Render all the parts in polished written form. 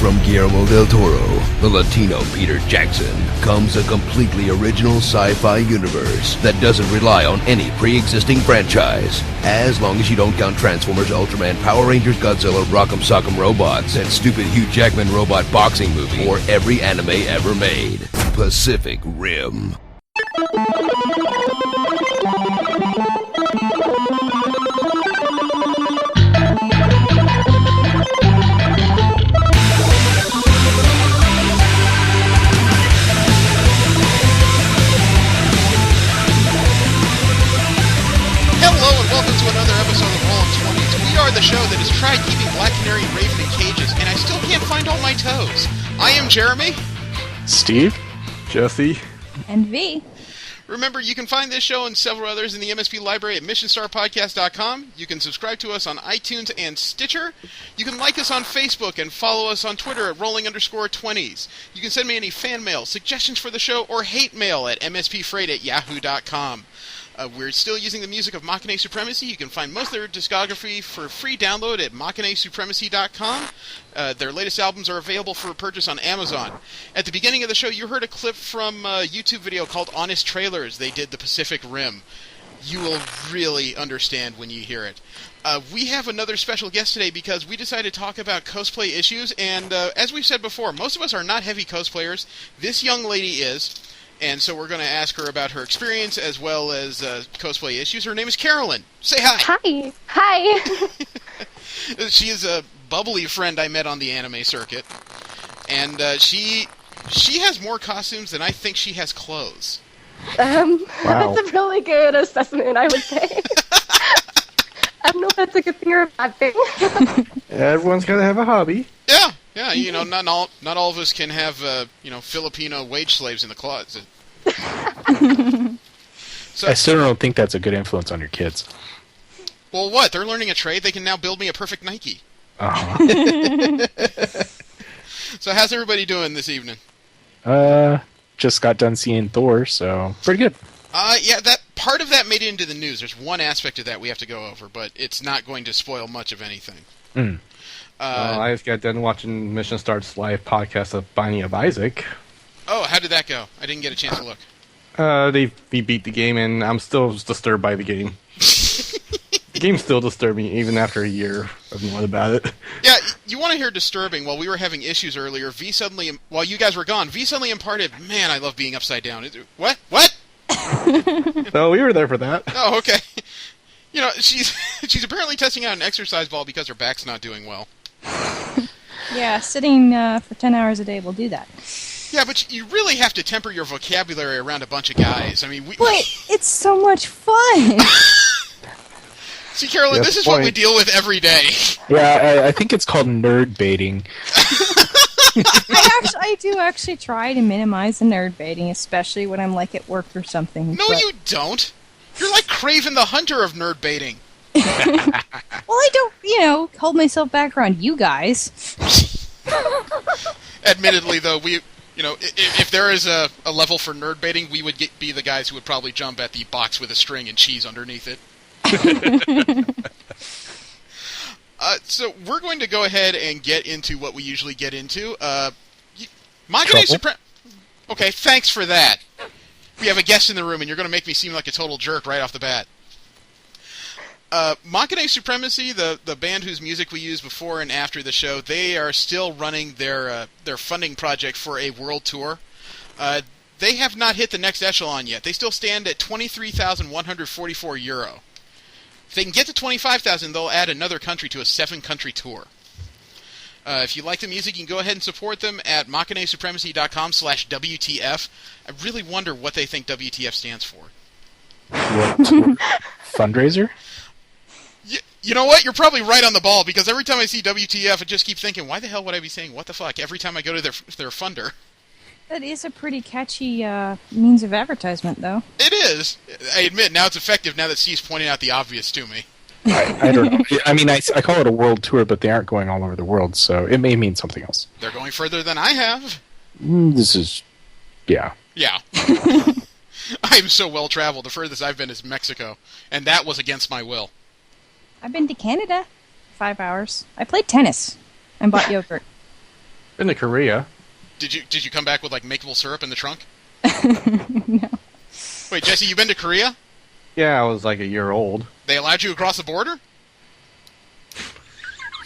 From Guillermo del Toro, the Latino Peter Jackson, comes a completely original sci-fi universe that doesn't rely on any pre-existing franchise. As long as you don't count Transformers, Ultraman, Power Rangers, Godzilla, Rock'em Sock'em Robots, that stupid Hugh Jackman robot boxing movie, or every anime ever made. Pacific Rim. Welcome to another episode of Roll 20s. We are the show that has tried keeping Black Canary and Raven in cages, and I still can't find all my toes. I am Jeremy. Steve. Jesse. And V. Remember, you can find this show and several others in the MSP library at missionstarpodcast.com. You can subscribe to us on iTunes and Stitcher. You can like us on Facebook and follow us on Twitter at rolling_20s. You can send me any fan mail, suggestions for the show, or hate mail at mspfreight@yahoo.com. We're still using the music of Machine Supremacy. You can find most of their discography for free download at machinesupremacy.com. Their latest albums are available for purchase on Amazon. At the beginning of the show, you heard a clip from a YouTube video called Honest Trailers. They did the Pacific Rim. You will really understand when you hear it. We have another special guest today because we decided to talk about cosplay issues, and as we've said before, most of us are not heavy cosplayers. This young lady is. And so we're going to ask her about her experience as well as cosplay issues. Her name is Carolyn. Say hi. Hi. Hi. She is a bubbly friend I met on the anime circuit. And she has more costumes than I think she has clothes. Wow. That's a really good assessment, I would say. I don't know if that's a good thing or a bad thing. Everyone's got to have a hobby. Yeah, you know, not all of us can have, Filipino wage slaves in the closet. So, I still don't think that's a good influence on your kids. Well, what? They're learning a trade? They can now build me a perfect Nike. Uh-huh. So how's everybody doing this evening? Just got done seeing Thor, so pretty good. Yeah, that part of that made it into the news. There's one aspect of that we have to go over, but it's not going to spoil much of anything. I just got done watching Mission Start's live podcast of Binding of Isaac. Oh, how did that go? I didn't get a chance to look. They beat the game, and I'm still disturbed by the game. The game still disturbs me, even after a year of knowing about it. Yeah, you want to hear disturbing? While we were having issues earlier, while you guys were gone, V suddenly imparted, man, I love being upside down. What? No, we were there for that. Oh, okay. You know, she's apparently testing out an exercise ball because her back's not doing well. Yeah, sitting for 10 hours a day will do that. Yeah, but you really have to temper your vocabulary around a bunch of guys. I mean, it's so much fun! See, Carolyn, Yes, this is what we deal with every day. Yeah, I think it's called nerd baiting. I do actually try to minimize the nerd baiting, especially when I'm like at work or something. No, you don't. You're like Craven the Hunter of nerd baiting. Well, I don't, hold myself back around you guys. Admittedly, though, if there is a level for nerd baiting, we would be the guys who would probably jump at the box with a string and cheese underneath it. So we're going to go ahead and get into what we usually get into. Machine Supremacy. Okay, thanks for that. We have a guest in the room, and you're going to make me seem like a total jerk right off the bat. Machine Supremacy, the band whose music we used before and after the show, they are still running their funding project for a world tour. They have not hit the next echelon yet. They still stand at €23,144. If they can get to 25,000, they'll add another country to a 7-country tour. If you like the music, you can go ahead and support them at machinesupremacy.com/WTF. I really wonder what they think WTF stands for. Fundraiser? You know what? You're probably right on the ball, because every time I see WTF, I just keep thinking, why the hell would I be saying what the fuck every time I go to their funder? That is a pretty catchy means of advertisement, though. It is. I admit, now it's effective now that Steve's pointing out the obvious to me. I don't know. I mean, I call it a world tour, but they aren't going all over the world, so it may mean something else. They're going further than I have. Yeah. Yeah. I'm so well-traveled. The furthest I've been is Mexico, and that was against my will. I've been to Canada 5 hours. I played tennis and bought yogurt. Been to Korea. Did you come back with like makeable syrup in the trunk? No. Wait, Jesse, you been to Korea? Yeah, I was like a year old. They allowed you across the border?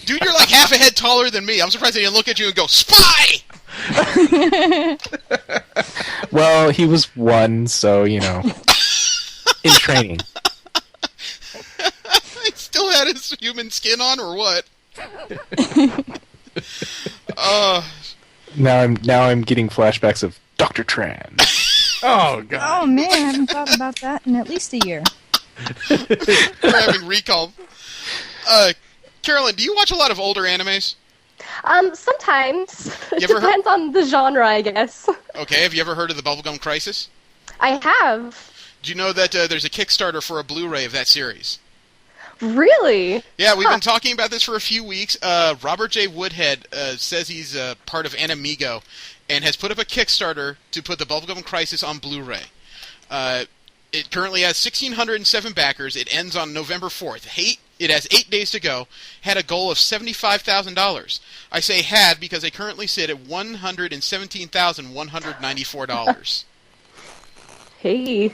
Dude, you're like half a head taller than me. I'm surprised they didn't look at you and go, "Spy!" Well, he was 1, so, in training. He still had his human skin on, or what? Now I'm getting flashbacks of Dr. Tran. Oh, God. Oh man, I haven't thought about that in at least a year. We're having recall. Carolyn, do you watch a lot of older animes? Sometimes. It You ever heard- depends on the genre, I guess. Okay, have you ever heard of the Bubblegum Crisis? I have. Do you know that there's a Kickstarter for a Blu-ray of that series? Really? Yeah, we've been talking about this for a few weeks. Robert J. Woodhead says he's part of Animigo and has put up a Kickstarter to put the Bubblegum Crisis on Blu-ray. It currently has 1,607 backers. It ends on November 4th. It has 8 days to go. Had a goal of $75,000. I say had because they currently sit at $117,194. Hey.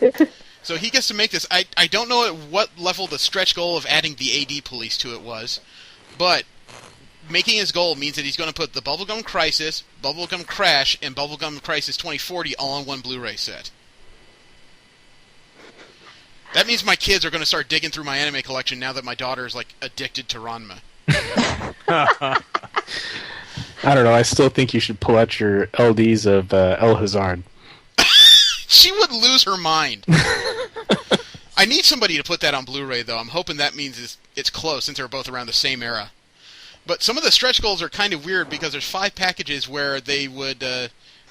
So he gets to make this. I don't know at what level the stretch goal of adding the AD police to it was, but making his goal means that he's going to put the Bubblegum Crisis, Bubblegum Crash, and Bubblegum Crisis 2040 all on one Blu-ray set. That means my kids are going to start digging through my anime collection now that my daughter is, like, addicted to Ranma. I don't know. I still think you should pull out your LDs of El Hazard. She would lose her mind. I need somebody to put that on Blu-ray, though. I'm hoping that means it's close, since they're both around the same era. But some of the stretch goals are kind of weird, because there's 5 packages where they would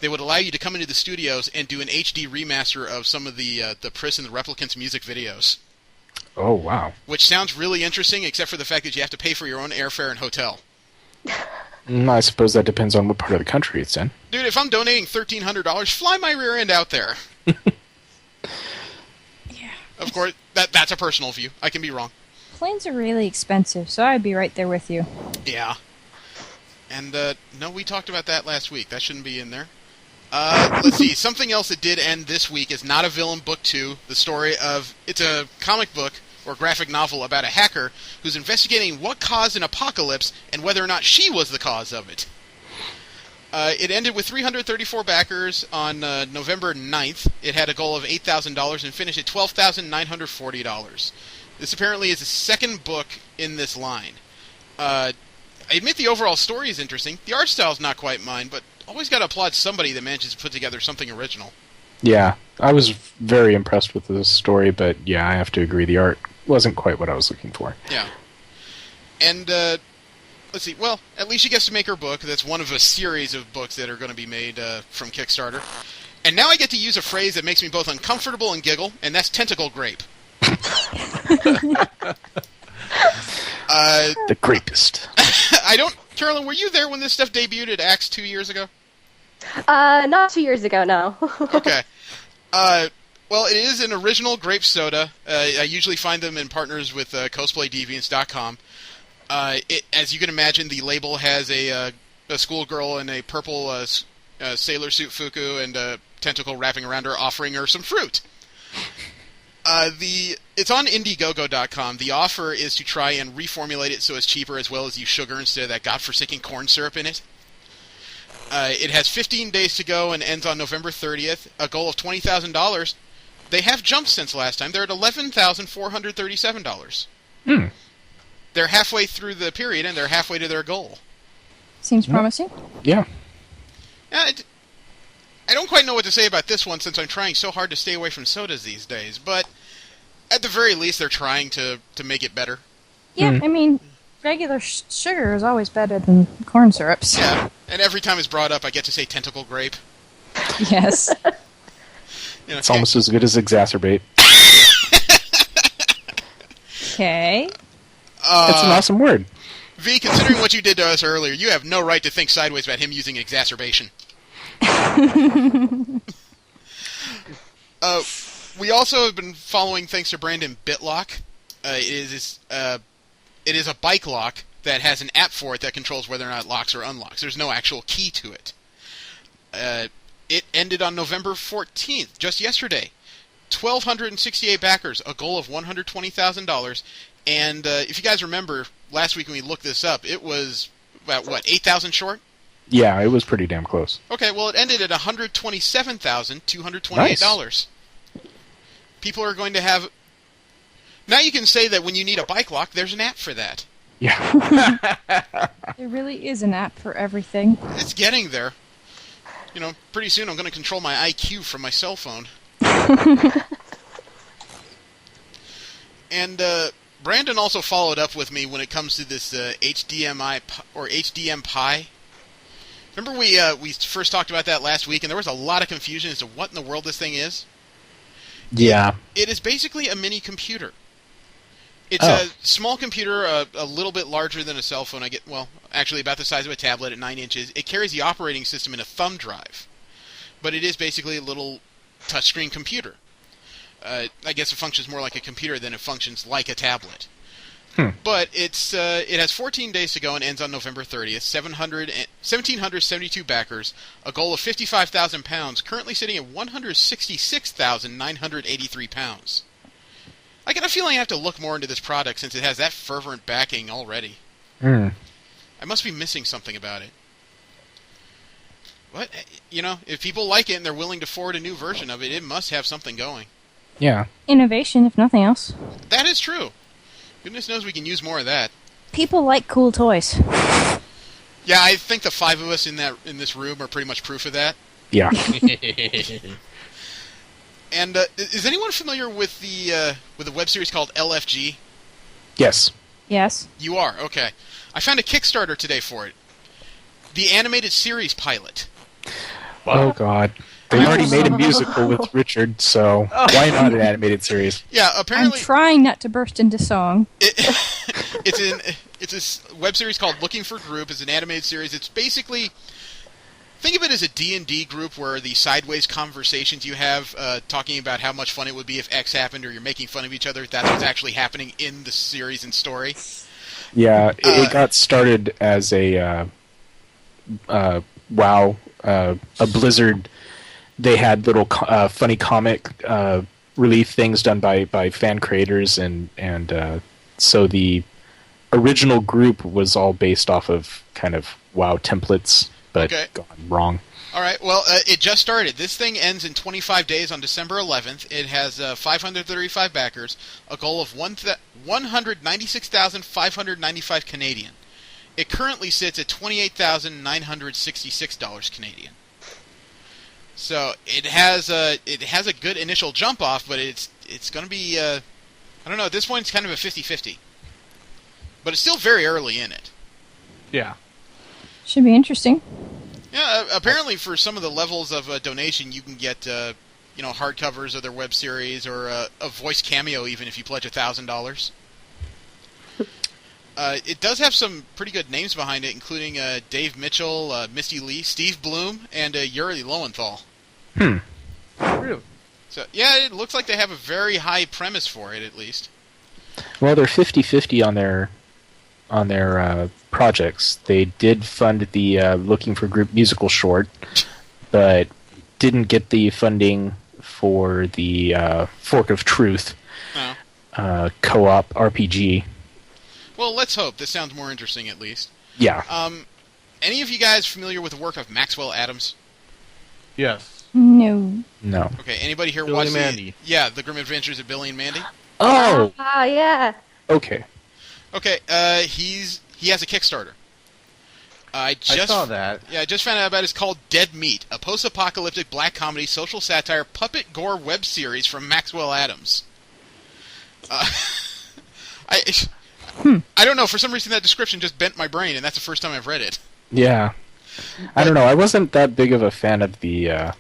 allow you to come into the studios and do an HD remaster of some of the Priss and the Replicants music videos. Oh, wow. Which sounds really interesting, except for the fact that you have to pay for your own airfare and hotel. I suppose that depends on what part of the country it's in. Dude, if I'm donating $1,300, fly my rear end out there. Yeah. Of course, that's a personal view. I can be wrong. Planes are really expensive, so I'd be right there with you. Yeah. And, no, we talked about that last week. That shouldn't be in there. Let's see. Something else that did end this week is Not a Villain Book 2. The story of... It's a comic book or graphic novel about a hacker who's investigating what caused an apocalypse and whether or not she was the cause of it. It ended with 334 backers on November 9th. It had a goal of $8,000 and finished at $12,940. This apparently is the second book in this line. I admit the overall story is interesting. The art style is not quite mine, but always got to applaud somebody that manages to put together something original. Yeah, I was very impressed with the story, but yeah, I have to agree, the art wasn't quite what I was looking for. Yeah. And, let's see, well, at least she gets to make her book. That's one of a series of books that are going to be made from Kickstarter. And now I get to use a phrase that makes me both uncomfortable and giggle, and that's tentacle grape. The grapist. Carolyn, were you there when this stuff debuted at Axe 2 years ago? Not 2 years ago, no. Okay. Well, it is an original grape soda. I usually find them in partners with cosplaydeviants.com. As you can imagine, the label has a schoolgirl in a purple sailor suit fuku and a tentacle wrapping around her, offering her some fruit. It's on Indiegogo.com. The offer is to try and reformulate it so it's cheaper, as well as use sugar instead of that godforsaken corn syrup in it. It has 15 days to go and ends on November 30th. A goal of $20,000. They have jumped since last time. They're at $11,437. They're halfway through the period, and they're halfway to their goal. Seems promising. Yeah. I don't quite know what to say about this one, since I'm trying so hard to stay away from sodas these days, but at the very least, they're trying to make it better. Yeah, I mean, regular sugar is always better than corn syrups. Yeah, and every time it's brought up, I get to say tentacle grape. Yes. You know, It's almost as good as exacerbate. Okay. It's an awesome word. V, considering what you did to us earlier, you have no right to think sideways about him using exacerbation. We also have been following, thanks to Brandon, BitLock. It is a bike lock that has an app for it that controls whether or not it locks or unlocks. There's no actual key to it. It ended on November 14th, just yesterday. 1,268 backers, a goal of $120,000. And if you guys remember, last week when we looked this up, it was about, 8,000 short? Yeah, it was pretty damn close. Okay, well, it ended at $127,228. Nice. People are going to have... Now you can say that when you need a bike lock, there's an app for that. Yeah. There really is an app for everything. It's getting there. You know, pretty soon I'm going to control my IQ from my cell phone. And Brandon also followed up with me when it comes to this HDMI or HDM Pi. Remember we first talked about that last week, and there was a lot of confusion as to what in the world this thing is? Yeah. It is basically a mini computer. It's a small computer, a little bit larger than a cell phone. Actually about the size of a tablet at 9 inches. It carries the operating system in a thumb drive. But it is basically a little touchscreen computer. I guess it functions more like a computer than it functions like a tablet. But it has 14 days to go and ends on November 30th. 1,772 backers, a goal of 55,000 pounds, currently sitting at 166,983 pounds. I get a feeling I have to look more into this product since it has that fervent backing already. I must be missing something about it. But, if people like it and they're willing to forward a new version of it, it must have something going. Yeah. Innovation, if nothing else. That is true. Goodness knows we can use more of that. People like cool toys. Yeah, I think the 5 of us in this room are pretty much proof of that. Yeah. And is anyone familiar with the web series called LFG? Yes. Yes. You are? Okay. I found a Kickstarter today for it. The animated series pilot. Oh, God. They already made a musical with Richard, so why not an animated series? Yeah, apparently... I'm trying not to burst into song. It's a web series called Looking for Group. It's an animated series. It's basically... Think of it as a D&D group where the sideways conversations you have talking about how much fun it would be if X happened or you're making fun of each other, that's what's actually happening in the series and story. Yeah, it got started as a a Blizzard. They had little funny comic relief things done by fan creators, and so the original group was all based off of kind of WoW templates, but gone wrong. All right, well, it just started. This thing ends in 25 days on December 11th. It has 535 backers, a goal of 196,595 Canadian. It currently sits at $28,966 Canadian. So it has a good initial jump off, but it's going to be I don't know, at this point it's kind of a 50-50. But it's still very early in it. Yeah. Should be interesting. Yeah, apparently for some of the levels of donation, you can get hardcovers of their web series or a voice cameo even if you pledge $1,000. It does have some pretty good names behind it, including Dave Mitchell, Misty Lee, Steve Bloom, and Yuri Lowenthal. Really? So yeah, it looks like they have a very high premise for it, at least. Well, they're 50-50 on their projects. They did fund the Looking for Group musical short, but didn't get the funding for the Fork of Truth co-op RPG. Well, let's hope. This sounds more interesting, at least. Yeah. Any of you guys familiar with the work of Maxwell Adams? Yes. No. No. Okay, anybody here Billy watch and Mandy. The Grim Adventures of Billy and Mandy? Oh! Yeah. Okay. Okay, he has a Kickstarter. I saw that. Yeah, I just found out about it. It's called Dead Meat, a post-apocalyptic black comedy, social satire, puppet gore web series from Maxwell Adams. I don't know, for some reason that description just bent my brain, and that's the first time I've read it. Yeah. I don't know. I wasn't that big of a fan of the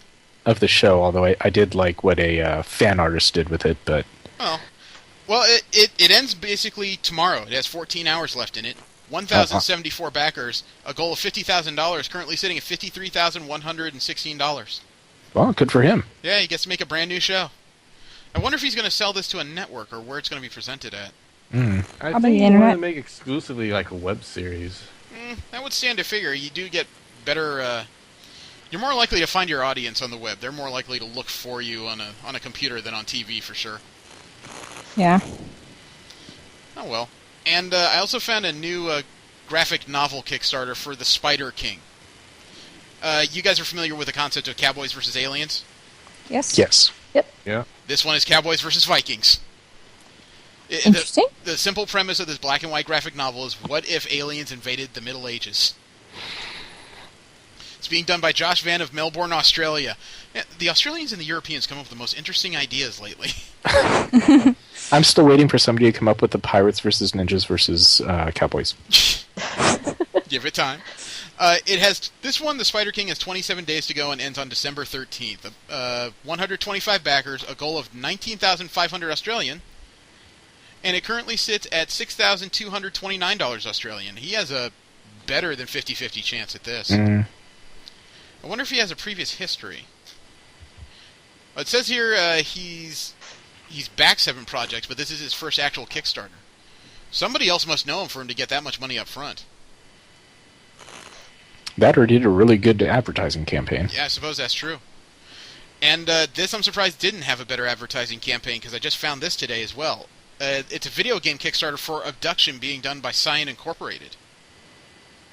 show, although I did like what a fan artist did with it. But well, it ends basically tomorrow. It has 14 hours left in it. 1,074 backers, a goal of $50,000. Currently sitting at $53,116. Well, good for him. Yeah, he gets to make a brand new show. I wonder if he's going to sell this to a network or where it's going to be presented at. I Probably think the you internet. want to make exclusively like a web series. That would stand to figure. You do get better. You're more likely to find your audience on the web. They're more likely to look for you on a computer than on TV for sure. Yeah. Oh well. And I also found a new graphic novel Kickstarter for the Spider King. You guys are familiar with the concept of cowboys versus aliens? Yes. Yes. Yeah. This one is cowboys versus Vikings. Interesting. The simple premise of this black and white graphic novel is, what if aliens invaded the Middle Ages? It's being done by Josh Van of Melbourne, Australia. Yeah, the Australians and the Europeans come up with the most interesting ideas lately. I'm still waiting for somebody to come up with the pirates versus ninjas versus cowboys. Give it time. This one, the Spider King, has 27 days to go and ends on December 13th. 125 backers, a goal of 19,500 Australian, and it currently sits at $6,229 Australian. He has a better than 50-50 chance at this. I wonder if he has a previous history. It says here he's backed 7 projects, but this is his first actual Kickstarter. Somebody else must know him for him to get that much money up front. That or did a really good advertising campaign. Yeah, I suppose that's true. And this, I'm surprised, didn't have a better advertising campaign, because I just found this today as well. It's a video game Kickstarter for Abduction being done by Cyan Incorporated.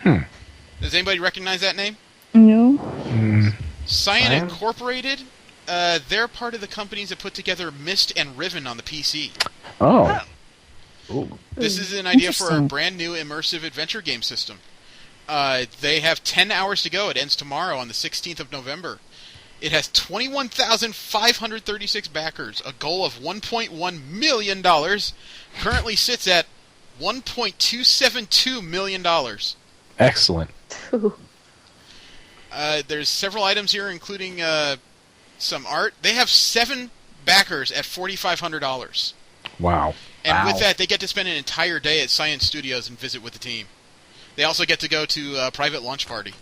Does anybody recognize that name? No. Cyan Incorporated? They're part of the companies that put together Myst and Riven on the PC. Oh. This is an idea for a Interesting. brand new immersive adventure game system. They have 10 hours to go. It ends tomorrow on the 16th of November. It has 21,536 backers, a goal of $1.1 million. Currently sits at $1.272 million. Excellent. There's several items here, including some art. They have 7 backers at $4,500. Wow. And with that, they get to spend an entire day at Science Studios and visit with the team. They also get to go to a private lunch party.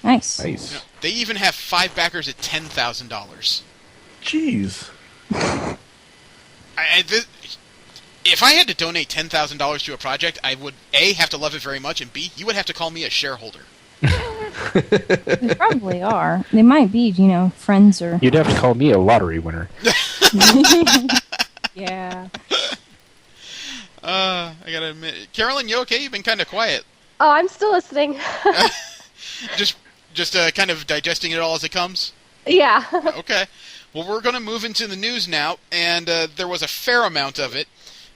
Nice. Nice. They even have 5 backers at $10,000. Jeez. If I had to donate $10,000 to a project, I would A, have to love it very much, and B, you would have to call me a shareholder. They probably are. They might be, friends or. You'd have to call me a lottery winner. Yeah. I gotta admit, Carolyn, you okay? You've been kind of quiet. Oh, I'm still listening. Just kind of digesting it all as it comes? Yeah. Okay. Well, we're going to move into the news now, and there was a fair amount of it.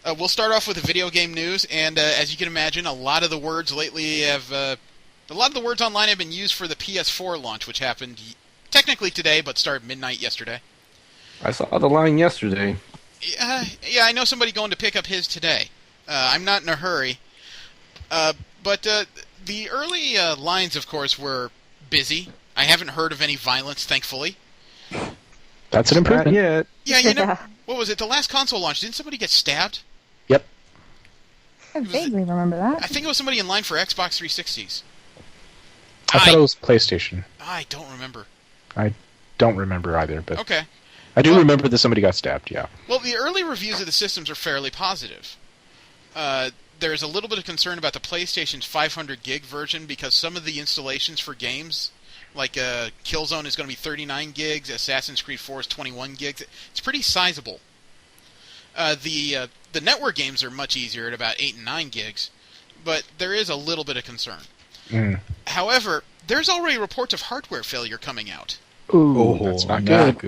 We'll start off with the video game news, and as you can imagine, a lot of the words lately a lot of the words online have been used for the PS4 launch, which happened technically today, but started midnight yesterday. I saw the line yesterday. Yeah, I know somebody going to pick up his today. I'm not in a hurry. But the early lines, of course, were busy. I haven't heard of any violence, thankfully. That's an Not improvement. yet. Yeah, you know, what was it? The last console launch, didn't somebody get stabbed? Yep. I vaguely remember I that. think it was somebody in line for Xbox 360s. I thought it was PlayStation. I don't remember. I don't remember either, but Okay. I do Well- remember that somebody got stabbed, yeah. Well, the early reviews of the systems are fairly positive. There's a little bit of concern about the PlayStation's 500 gig version because some of the installations for games, like Killzone is going to be 39 gigs, Assassin's Creed 4 is 21 gigs. It's pretty sizable. The network games are much easier at about 8 and 9 gigs, but there is a little bit of concern. However, there's already reports of hardware failure coming out. Ooh, that's not good.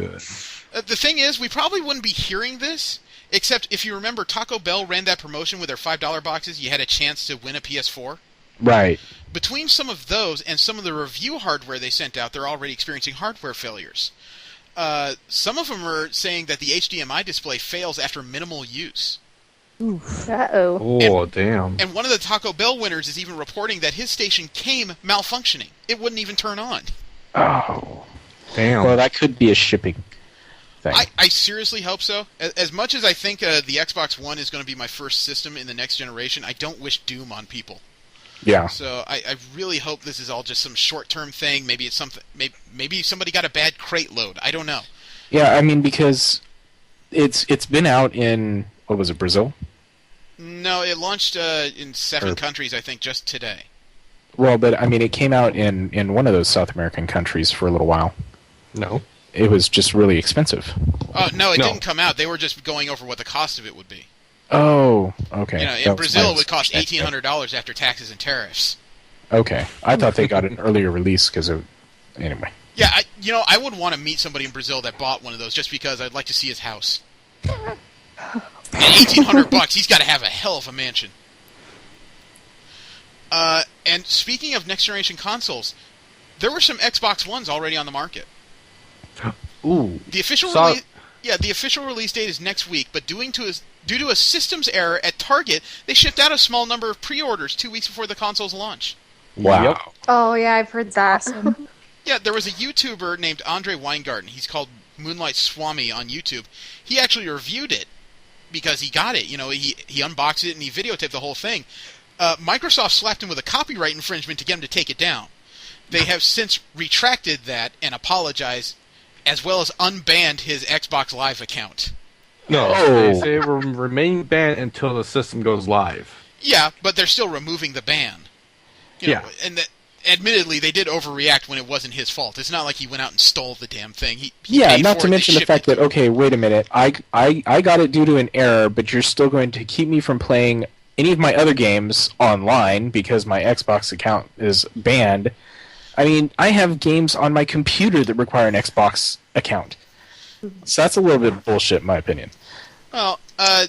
The thing is, we probably wouldn't be hearing this, except if you remember Taco Bell ran that promotion with their $5 boxes, you had a chance to win a PS4. Right. Between some of those and some of the review hardware they sent out, they're already experiencing hardware failures. Some of them are saying that the HDMI display fails after minimal use. Uh-oh. Oh, damn. And one of the Taco Bell winners is even reporting that his station came malfunctioning. It wouldn't even turn on. Oh. Damn. Well, that could be a shipping thing. I seriously hope so. As much as I think the Xbox One is going to be my first system in the next generation, I don't wish doom on people. Yeah. So I really hope this is all just some short-term thing. Maybe it's something. Maybe somebody got a bad crate load. I don't know. Yeah, I mean, because it's been out in, what was it, Brazil? No, it launched in 7 countries, I think, just today. Well, but I mean, it came out in one of those South American countries for a little while. No. It was just really expensive. Oh, no, it didn't come out. They were just going over what the cost of it would be. Oh, okay. You know, in Brazil, it would cost $1,800 after taxes and tariffs. Okay, I thought they got an earlier release because of... Anyway. Yeah, I would want to meet somebody in Brazil that bought one of those just because I'd like to see his house. And $1,800, he's got to have a hell of a mansion. And speaking of next-generation consoles, there were some Xbox Ones already on the market. Ooh. The official release date is next week, but due to a systems error at Target, they shipped out a small number of pre-orders 2 weeks before the console's launch. Wow. Yep. Oh, yeah, I've heard that. Awesome. Yeah, there was a YouTuber named Andre Weingarten. He's called Moonlight Swami on YouTube. He actually reviewed it because he got it. You know, he unboxed it and he videotaped the whole thing. Microsoft slapped him with a copyright infringement to get him to take it down. They have since retracted that and apologized, as well as unbanned his Xbox Live account. No, Oh. they say it will remain banned until the system goes live. Yeah, but they're still removing the ban. You know, and that, admittedly, they did overreact when it wasn't his fault. It's not like he went out and stole the damn thing. He Yeah, paid not for to it, mention they the fact shipped that, okay, wait a minute, I got it due to an error, but you're still going to keep me from playing any of my other games online because my Xbox account is banned. I mean, I have games on my computer that require an Xbox account. So that's a little bit of bullshit, in my opinion. Well, go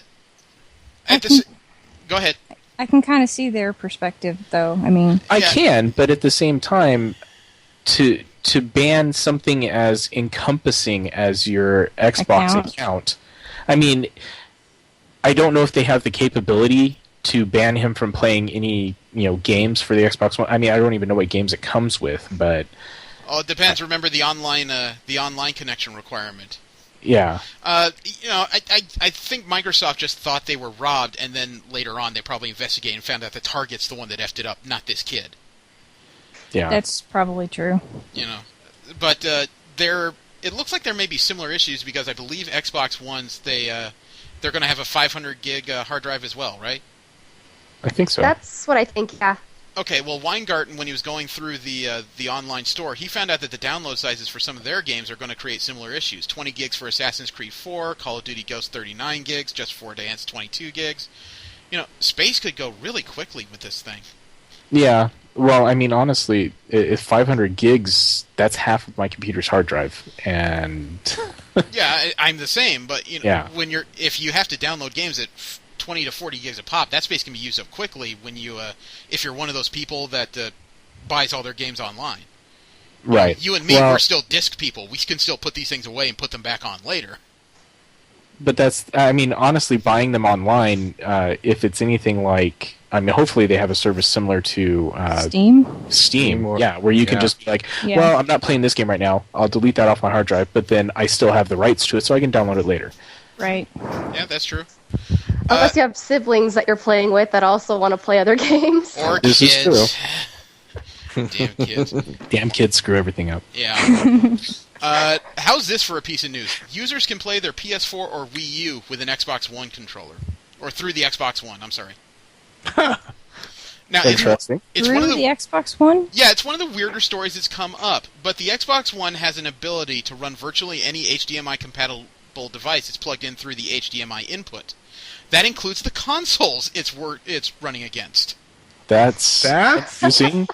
ahead. I can kind of see their perspective, though. I mean, I Yeah. can, but at the same time, to ban something as encompassing as your Xbox account, I mean, I don't know if they have the capability to ban him from playing any games for the Xbox One. I mean, I don't even know what games it comes with, but Oh, it depends. Remember the online connection requirement. yeah. I think Microsoft just thought they were robbed, and then later on they probably investigated and found out that Target's the one that effed it up, not this kid. Yeah. that's probably true. You know, but it looks like there may be similar issues because I believe Xbox Ones they're going to have a 500 gig hard drive as well, right? I think so. That's what I think, yeah. Okay, well, Weingarten, when he was going through the online store, he found out that the download sizes for some of their games are going to create similar issues. 20 gigs for Assassin's Creed 4, Call of Duty Ghost 39 gigs, Just for Dance 22 gigs. You know, space could go really quickly with this thing. Yeah. Well, I mean, honestly, if 500 gigs, that's half of my computer's hard drive, and Yeah, I'm the same, but Yeah. if you have to download games at 20 to 40 gigs a pop, that space can be used up quickly when if you're one of those people that buys all their games online. right. You and me, Well, we're still disc people. We can still put these things away and put them back on later. But that's, I mean, honestly, buying them online, if it's anything like, I mean, hopefully they have a service similar to Steam? Steam, or- yeah, where you can yeah. just be like, Yeah. well, I'm not playing this game right now. I'll delete that off my hard drive, but then I still have the rights to it, so I can download it later. Right. Yeah, that's true. Unless you have siblings that you're playing with that also want to play other games. Or This is kids. Damn kids. Damn kids screw everything up. Yeah. How's this for a piece of news? Users can play their PS4 or Wii U with an Xbox One controller. Or through the Xbox One, I'm sorry. Now, Interesting. it's Through one of the Xbox One? Yeah, it's one of the weirder stories that's come up, but the Xbox One has an ability to run virtually any HDMI-compatible device it's plugged in through the HDMI input. That includes the consoles it's running against. That's confusing.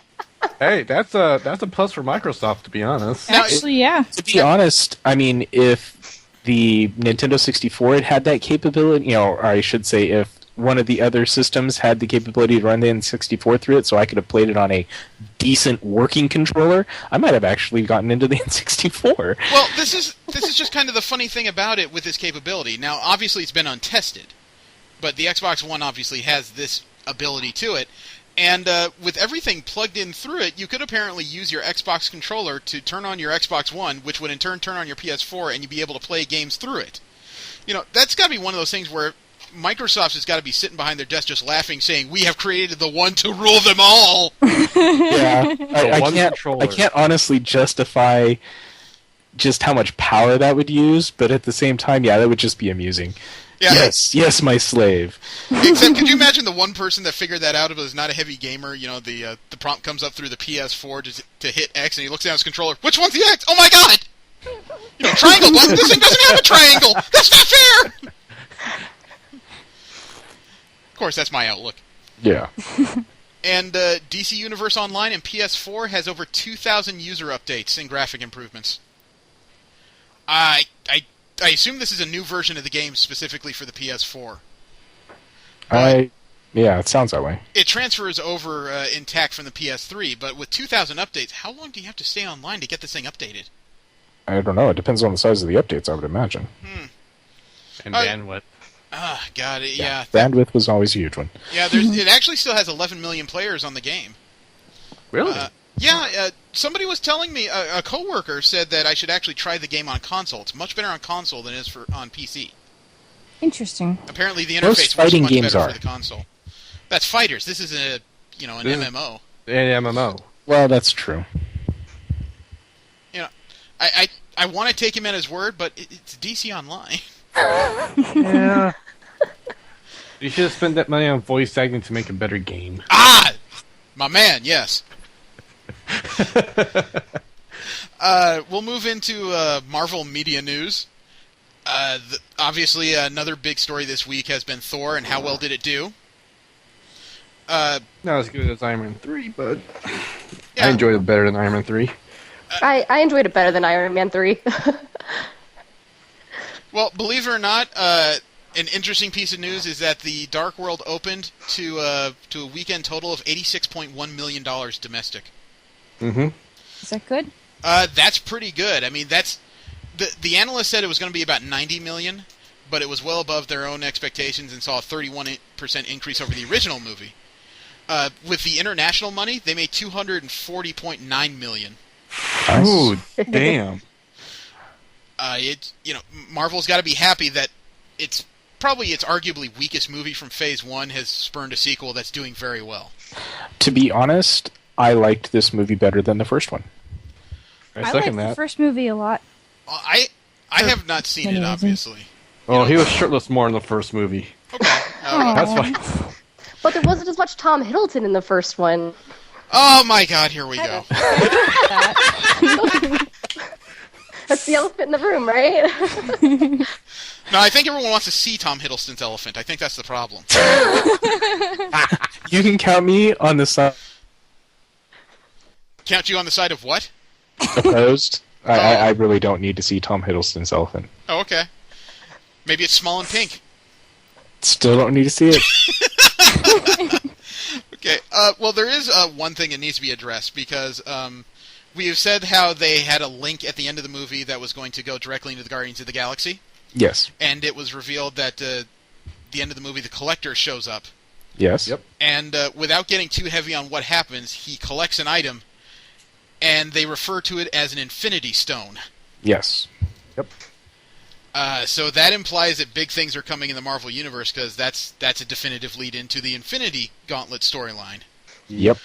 Hey, that's a plus for Microsoft, to be honest. Now, Actually, yeah. To be honest, I mean, if the Nintendo 64 had that capability, or I should say, if one of the other systems had the capability to run the N64 through it, so I could have played it on a decent working controller, I might have actually gotten into the N64. Well, this is just kind of the funny thing about it with this capability. Now, obviously, it's been untested, but the Xbox One obviously has this ability to it. And with everything plugged in through it, you could apparently use your Xbox controller to turn on your Xbox One, which would in turn turn on your PS4, and you'd be able to play games through it. You know, that's got to be one of those things where Microsoft has got to be sitting behind their desk just laughing, saying, "We have created the one to rule them all." Yeah, I one can't. controller. I can't honestly justify just how much power that would use, but at the same time, yeah, that would just be amusing. Yeah. Yes, my slave. Except, could you imagine the one person that figured that out was not a heavy gamer? You know, the prompt comes up through the PS4 to hit X, and he looks down at his controller. Which one's the X? Oh my god! You know, triangle button. This thing doesn't have a triangle. That's not fair. Of course, that's my outlook. Yeah. And DC Universe Online and PS4 has over 2,000 user updates and graphic improvements. I assume this is a new version of the game specifically for the PS4. Yeah, it sounds that way. It transfers over intact from the PS3, but with 2,000 updates, how long do you have to stay online to get this thing updated? I don't know. It depends on the size of the updates, I would imagine. And bandwidth. God, yeah. Bandwidth was always a huge one. Yeah, it actually still has 11 million players on the game. Really? Somebody was telling me, a coworker said that I should actually try the game on console. It's much better on console than it is on PC. Interesting. Apparently the Most interface fighting was much games better are. for the console. That's fighters. This is an MMO. An MMO. Well, that's true. You know, I want to take him at his word, but it's DC Online. Yeah. You should have spent that money on voice acting to make a better game. My man, yes. We'll move into Marvel media news. Obviously, another big story this week has been Thor, and how well did it do? Not as good as Iron Man 3, but Yeah. I enjoyed it better than Iron Man 3. I enjoyed it better than Iron Man 3. Well, believe it or not, an interesting piece of news is that the Dark World opened to a weekend total of $86.1 million domestic. Mm-hmm. Is that good? That's pretty good. I mean, that's the analyst said it was going to be about 90 million, but it was well above their own expectations and saw a 31% increase over the original movie. With the international money, they made $240.9 million. Nice. Ooh, damn. Marvel's got to be happy that it's arguably weakest movie from Phase 1 has spurned a sequel that's doing very well. To be honest, I liked this movie better than the first one. I liked second the that. first movie a lot. I have not seen it, Amazing. obviously. Oh, he was shirtless more in the first movie. Okay. That's fine. But there wasn't as much Tom Hiddleston in the first one. Oh my god, here we go. That's the elephant in the room, right? No, I think everyone wants to see Tom Hiddleston's elephant. I think that's the problem. You can count me on the side Count you on the side of what? opposed. I really don't need to see Tom Hiddleston's elephant. Oh, okay. Maybe it's small and pink. Still don't need to see it. Okay, well, there is one thing that needs to be addressed, because we have said how they had a link at the end of the movie that was going to go directly into the Guardians of the Galaxy, Yes. and it was revealed that the end of the movie, the Collector shows up, Yes. Yep. and without getting too heavy on what happens, he collects an item, and they refer to it as an Infinity Stone. Yes. Yep. So that implies that big things are coming in the Marvel Universe, because that's a definitive lead into the Infinity Gauntlet storyline. Yep.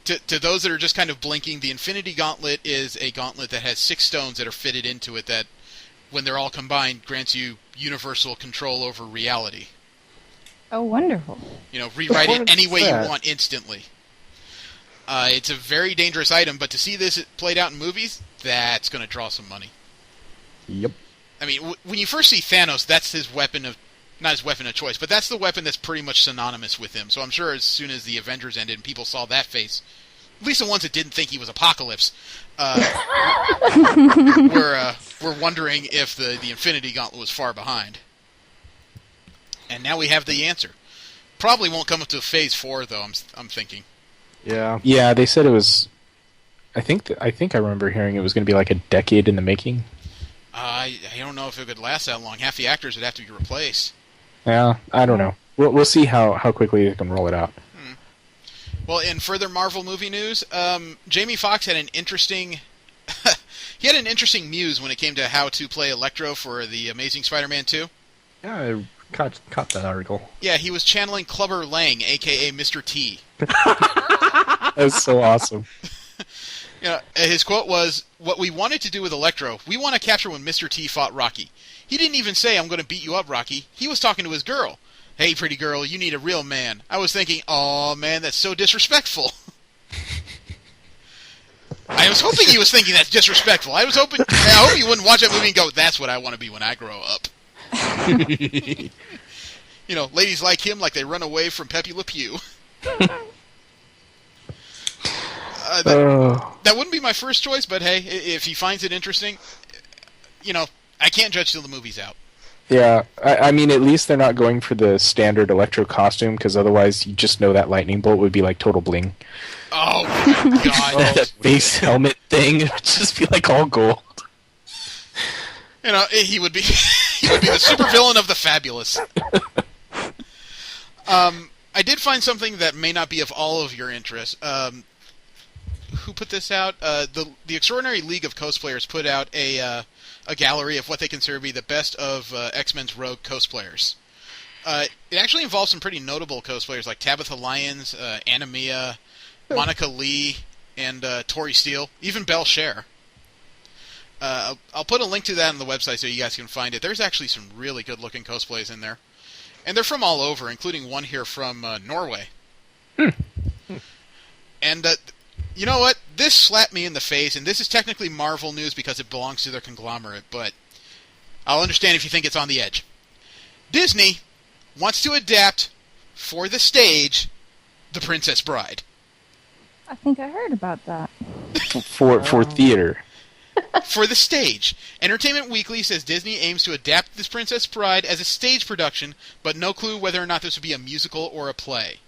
To those that are just kind of blinking, the Infinity Gauntlet is a gauntlet that has 6 stones that are fitted into it that, when they're all combined, grants you universal control over reality. Oh, wonderful. Rewrite it any way you that? want instantly. It's a very dangerous item, but to see this played out in movies, that's going to draw some money. Yep. I mean, when you first see Thanos, that's his weapon of... Not his weapon of choice, but that's the weapon that's pretty much synonymous with him. So I'm sure as soon as the Avengers ended and people saw that face, at least the ones that didn't think he was Apocalypse, were wondering if the Infinity Gauntlet was far behind. And now we have the answer. Probably won't come up to Phase 4, though, I'm thinking. Yeah. Yeah, they said it was. I think I remember hearing it was going to be like a decade in the making. I don't know if it could last that long. Half the actors would have to be replaced. Yeah, I don't know. We'll see how quickly they can roll it out. Well, in further Marvel movie news, Jamie Foxx had an interesting... he had an interesting muse when it came to how to play Electro for the Amazing Spider-Man 2. Yeah, I caught that article. Yeah, he was channeling Clubber Lang, a.k.a. Mr. T. That's so awesome. His quote was, "What we wanted to do with Electro, we want to capture when Mr. T fought Rocky. He didn't even say, 'I'm going to beat you up, Rocky.' He was talking to his girl. 'Hey, pretty girl, you need a real man.' I was thinking, oh man, that's so disrespectful." I was hoping he was thinking that's disrespectful. I hope you wouldn't watch that movie and go, "That's what I want to be when I grow up." Ladies like him like they run away from Pepe Le Pew. That wouldn't be my first choice, but hey, if he finds it interesting, I can't judge till the movie's out. Yeah, I mean, at least they're not going for the standard Electro costume, because otherwise you just know that lightning bolt would be like total bling. Oh, my God. That base helmet thing would just be like all gold. He would be the supervillain of the Fabulous. I did find something that may not be of all of your interest. Who put this out? The Extraordinary League of Cosplayers put out a gallery of what they consider to be the best of X-Men's rogue cosplayers. It actually involves some pretty notable cosplayers like Tabitha Lyons, Anamia, Monica Lee, and Tori Steele, even Belle Cher. I'll put a link to that on the website so you guys can find it. There's actually some really good-looking cosplays in there. And they're from all over, including one here from Norway. And you know what? This slapped me in the face, and this is technically Marvel news because it belongs to their conglomerate, but I'll understand if you think it's on the edge. Disney wants to adapt, for the stage, The Princess Bride. I think I heard about that. For theater. For the stage. Entertainment Weekly says Disney aims to adapt This Princess Bride as a stage production, but no clue whether or not this would be a musical or a play.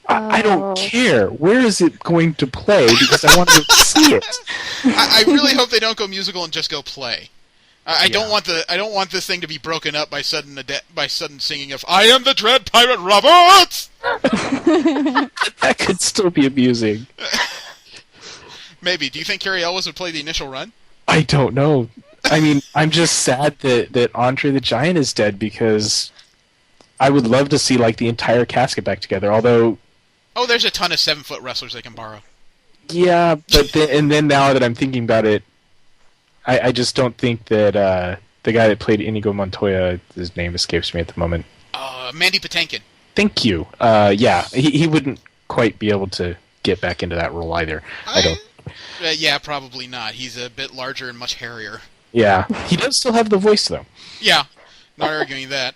I don't care. Where is it going to play? Because I want to see it. I really hope they don't go musical and just go play. I don't want this thing to be broken up by sudden singing of "I am the Dread Pirate Roberts." That could still be amusing. Maybe. Do you think Carrie Elwes would play the initial run? I don't know. I mean, I'm just sad that Andre the Giant is dead, because I would love to see like the entire cast get back together. Although, there's a ton of 7-foot wrestlers they can borrow. Yeah, but then now that I'm thinking about it, I just don't think that the guy that played Inigo Montoya, his name escapes me at the moment. Mandy Patinkin. Thank you. Yeah, he wouldn't quite be able to get back into that role either. I don't. Yeah, probably not. He's a bit larger and much hairier. Yeah, he does still have the voice though. Yeah, not arguing that.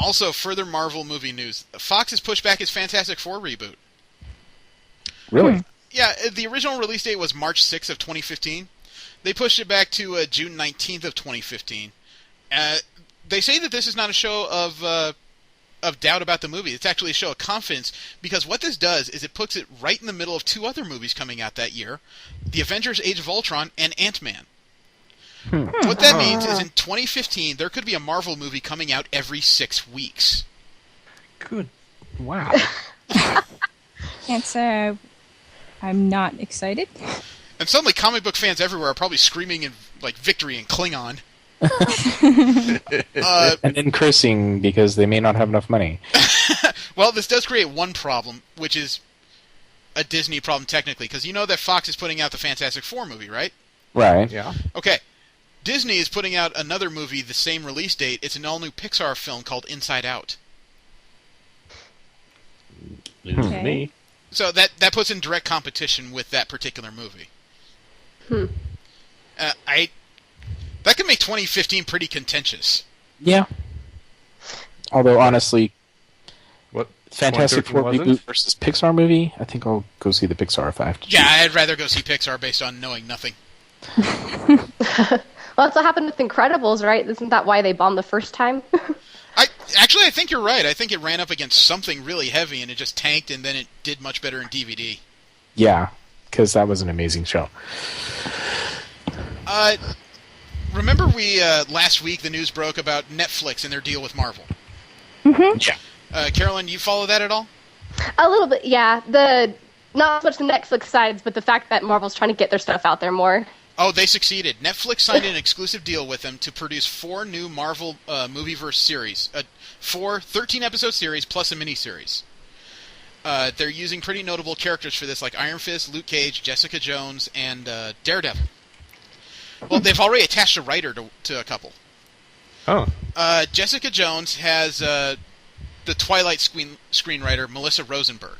Also, further Marvel movie news. Fox has pushed back its Fantastic Four reboot. Really? Yeah, the original release date was March 6th of 2015. They pushed it back to June 19th of 2015. They say that this is not a show of doubt about the movie. It's actually a show of confidence, because what this does is it puts it right in the middle of two other movies coming out that year, The Avengers Age of Ultron and Ant-Man. What that means is in 2015, there could be a Marvel movie coming out every 6 weeks. Good. Wow. Can't say I'm not excited. And suddenly comic book fans everywhere are probably screaming in victory in Klingon. And then cursing because they may not have enough money. Well, this does create one problem, which is a Disney problem technically, because you know that Fox is putting out the Fantastic Four movie, right? Right. Yeah. Okay. Disney is putting out another movie the same release date. It's an all-new Pixar film called Inside Out. Okay. Me. So that puts in direct competition with that particular movie. That could make 2015 pretty contentious. Yeah. Although honestly, What? Fantastic 2013 Four wasn't? reboot versus Pixar movie, I think I'll go see the Pixar if I have to. Yeah, I'd rather go see Pixar based on knowing nothing. Well, that's what happened with Incredibles, right? Isn't that why they bombed the first time? I think you're right. I think it ran up against something really heavy and it just tanked, and then it did much better in DVD. Yeah, because that was an amazing show. Remember last week the news broke about Netflix and their deal with Marvel? Yeah. Carolyn, you follow that at all? A little bit, yeah. Not so much the Netflix sides, but the fact that Marvel's trying to get their stuff out there more. Oh, they succeeded. Netflix signed an exclusive deal with them to produce 4 new Marvel Movieverse series. 4 13-episode series plus a miniseries. They're using pretty notable characters for this, like Iron Fist, Luke Cage, Jessica Jones, and Daredevil. Well, they've already attached a writer to a couple. Oh. Jessica Jones has the Twilight screenwriter Melissa Rosenberg.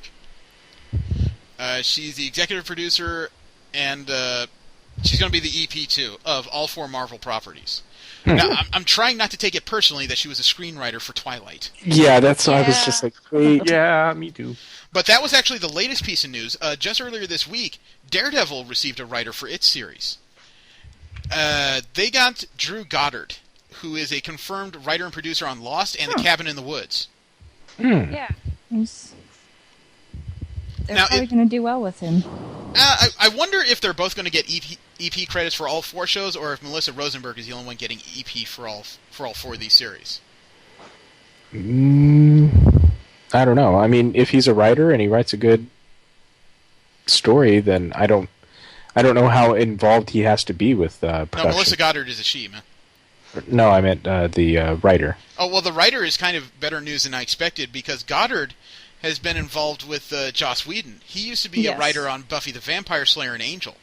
She's the executive producer, and she's going to be the EP, too, of all 4 Marvel properties. Now, I'm trying not to take it personally that she was a screenwriter for Twilight. Yeah, that's why I was just like, wait. Yeah, me too. But that was actually the latest piece of news. Just earlier this week, Daredevil received a writer for its series. They got Drew Goddard, who is a confirmed writer and producer on Lost and The Cabin in the Woods. Yeah. They're probably going to do well with him. I wonder if they're both going to get EP credits for all 4 shows, or if Melissa Rosenberg is the only one getting EP for all 4 of these series. I don't know. I mean, if he's a writer and he writes a good story, then I don't know how involved he has to be with production. No, Melissa Goddard is a she, man. No, I meant the writer. Oh, well, the writer is kind of better news than I expected, because Goddard has been involved with Joss Whedon. He used to be a writer on Buffy the Vampire Slayer and Angel.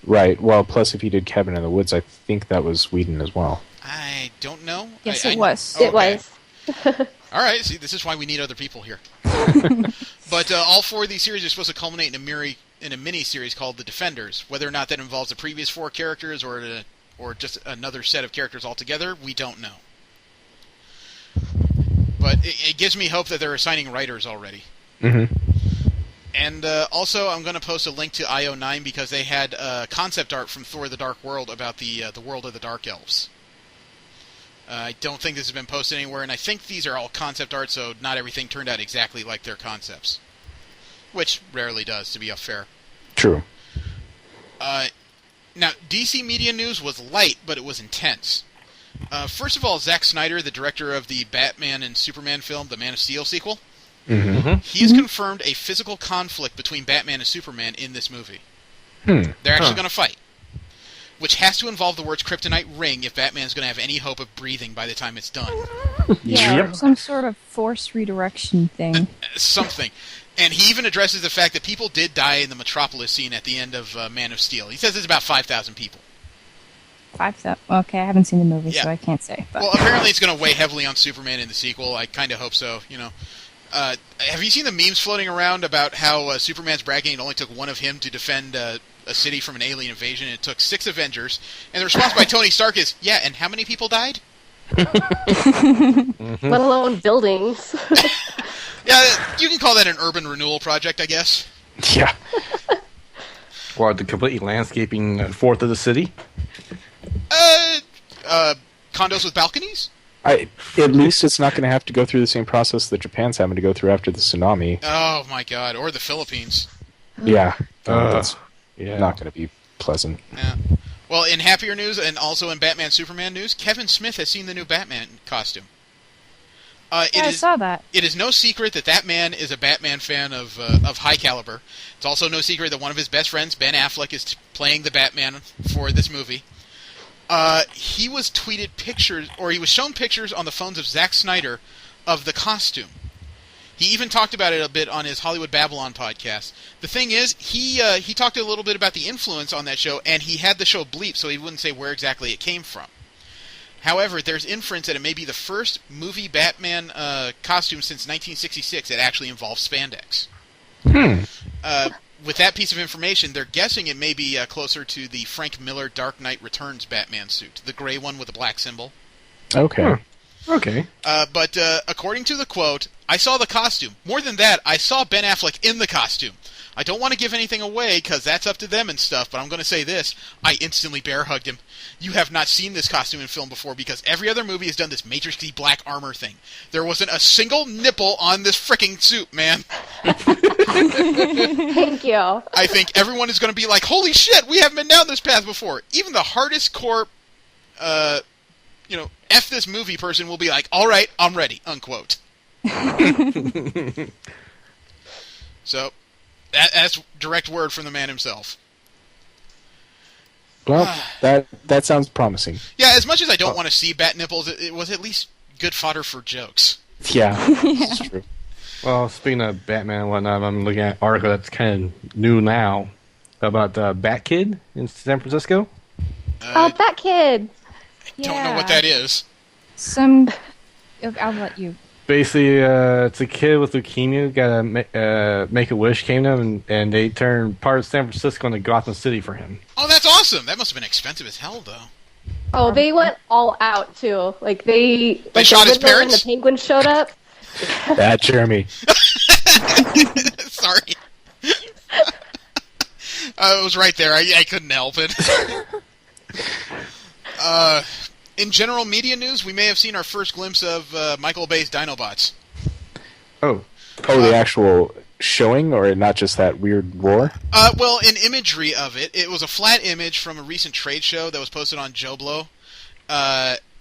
Right. Well, plus if he did Cabin in the Woods, I think that was Whedon as well. I don't know. Yes, it was. Oh, It was. All right, see, this is why we need other people here. But all 4 of these series are supposed to culminate in a mini-series called The Defenders. Whether or not that involves the previous 4 characters or just another set of characters altogether, we don't know. But it gives me hope that they're assigning writers already. Mm-hmm. And also, I'm going to post a link to IO9 because they had concept art from Thor: The Dark World about the world of the Dark Elves. I don't think this has been posted anywhere, and I think these are all concept art, so not everything turned out exactly like their concepts. Which rarely does, to be fair. True. Now, DC Media News was light, but it was intense. First of all, Zack Snyder, the director of the Batman and Superman film, the Man of Steel sequel, he has confirmed a physical conflict between Batman and Superman in this movie. They're actually going to fight. Which has to involve the words kryptonite ring if Batman's going to have any hope of breathing by the time it's done. Yeah, or some sort of force redirection thing. Something. And he even addresses the fact that people did die in the Metropolis scene at the end of Man of Steel. He says it's about 5,000 people. 5,000. Okay, I haven't seen the movie, so I can't say. But. Well, apparently it's going to weigh heavily on Superman in the sequel. I kind of hope so, you know. Have you seen the memes floating around about how Superman's bragging it only took one of him to defend a city from an alien invasion, and it took 6 Avengers, and the response by Tony Stark is, yeah, and how many people died? Let alone buildings. Yeah, you can call that an urban renewal project, I guess. Yeah. Or the complete landscaping 4th of the city? Condos with balconies? At least it's not going to have to go through the same process that Japan's having to go through after the tsunami. Oh, my God. Or the Philippines. Yeah. That's not going to be pleasant. Yeah. Well, in happier news, and also in Batman Superman news, Kevin Smith has seen the new Batman costume. I saw that. It is no secret that man is a Batman fan of high caliber. It's also no secret that one of his best friends, Ben Affleck, is playing the Batman for this movie. He was tweeted pictures, or he was shown pictures on the phones of Zack Snyder of the costume. He even talked about it a bit on his Hollywood Babylon podcast. The thing is, he talked a little bit about the influence on that show, and he had the show bleep, so he wouldn't say where exactly it came from. However, there's inference that it may be the first movie Batman costume since 1966 that actually involves spandex. With that piece of information, they're guessing it may be closer to the Frank Miller Dark Knight Returns Batman suit, the gray one with the black symbol. Okay. Okay. But according to the quote, I saw the costume. More than that, I saw Ben Affleck in the costume. I don't want to give anything away, because that's up to them and stuff, but I'm going to say this. I instantly bear-hugged him. You have not seen this costume in film before, because every other movie has done this matrixy black armor thing. There wasn't a single nipple on this fricking suit, man. Thank you. I think everyone is going to be like, holy shit, we haven't been down this path before. Even the hardest core, F this movie person will be like, all right, I'm ready, unquote. So, that's direct word from the man himself. Well, that sounds promising. Yeah, as much as I don't want to see bat nipples, it was at least good fodder for jokes. Yeah, that's true. Well, speaking of Batman and whatnot, I'm looking at an article that's kind of new now about Batkid in San Francisco. Oh, Batkid! Don't know what that is. I'll let you. Basically, it's a kid with leukemia who got a Make-A-Wish came to him, and they turned part of San Francisco into Gotham City for him. Oh, that's awesome. That must have been expensive as hell, though. Oh, they went all out, too. Like, they shot his the Riddler parents? and the Penguin showed up. That Jeremy. Sorry. I was right there. I couldn't help it. In general media news, we may have seen our first glimpse of Michael Bay's Dinobots. Oh. The actual showing, or not just that weird roar? Well, in imagery of it, it was a flat image from a recent trade show that was posted on Joblo.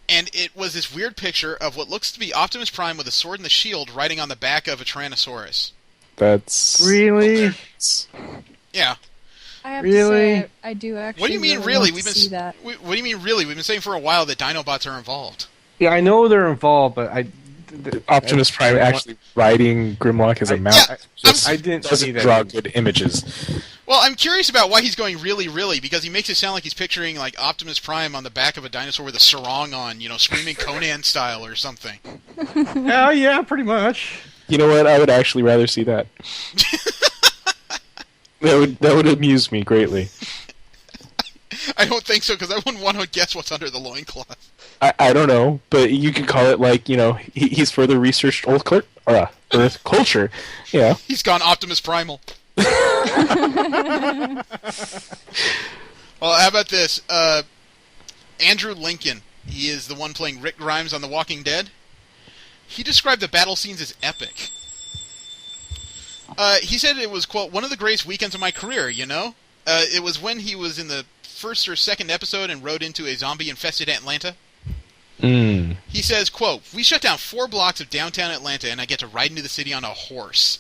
And it was this weird picture of what looks to be Optimus Prime with a sword and the shield riding on the back of a Tyrannosaurus. That's... Really? Yeah. I have Really? to say, I do actually. What do you mean, really? really? Want to see that. What do you mean, really? We've been saying for a while that Dinobots are involved. Yeah, I know they're involved, but Optimus Prime actually riding Grimlock as a mount. Yeah, I didn't see doesn't that. draw good images. Well, I'm curious about why he's going really, really, because he makes it sound like he's picturing like Optimus Prime on the back of a dinosaur with a sarong on, screaming Conan style or something. Oh, yeah, pretty much. You know what? I would actually rather see that. That would amuse me greatly. I don't think so, because I wouldn't want to guess what's under the loincloth. I don't know, but you can call it like, he's further researched Earth culture. Yeah. He's gone Optimus Primal. Well, how about this? Andrew Lincoln, he is the one playing Rick Grimes on The Walking Dead. He described the battle scenes as epic. He said it was, quote, one of the greatest weekends of my career, It was when he was in the first or second episode and rode into a zombie-infested Atlanta. He says, quote, we shut down 4 blocks of downtown Atlanta and I get to ride into the city on a horse.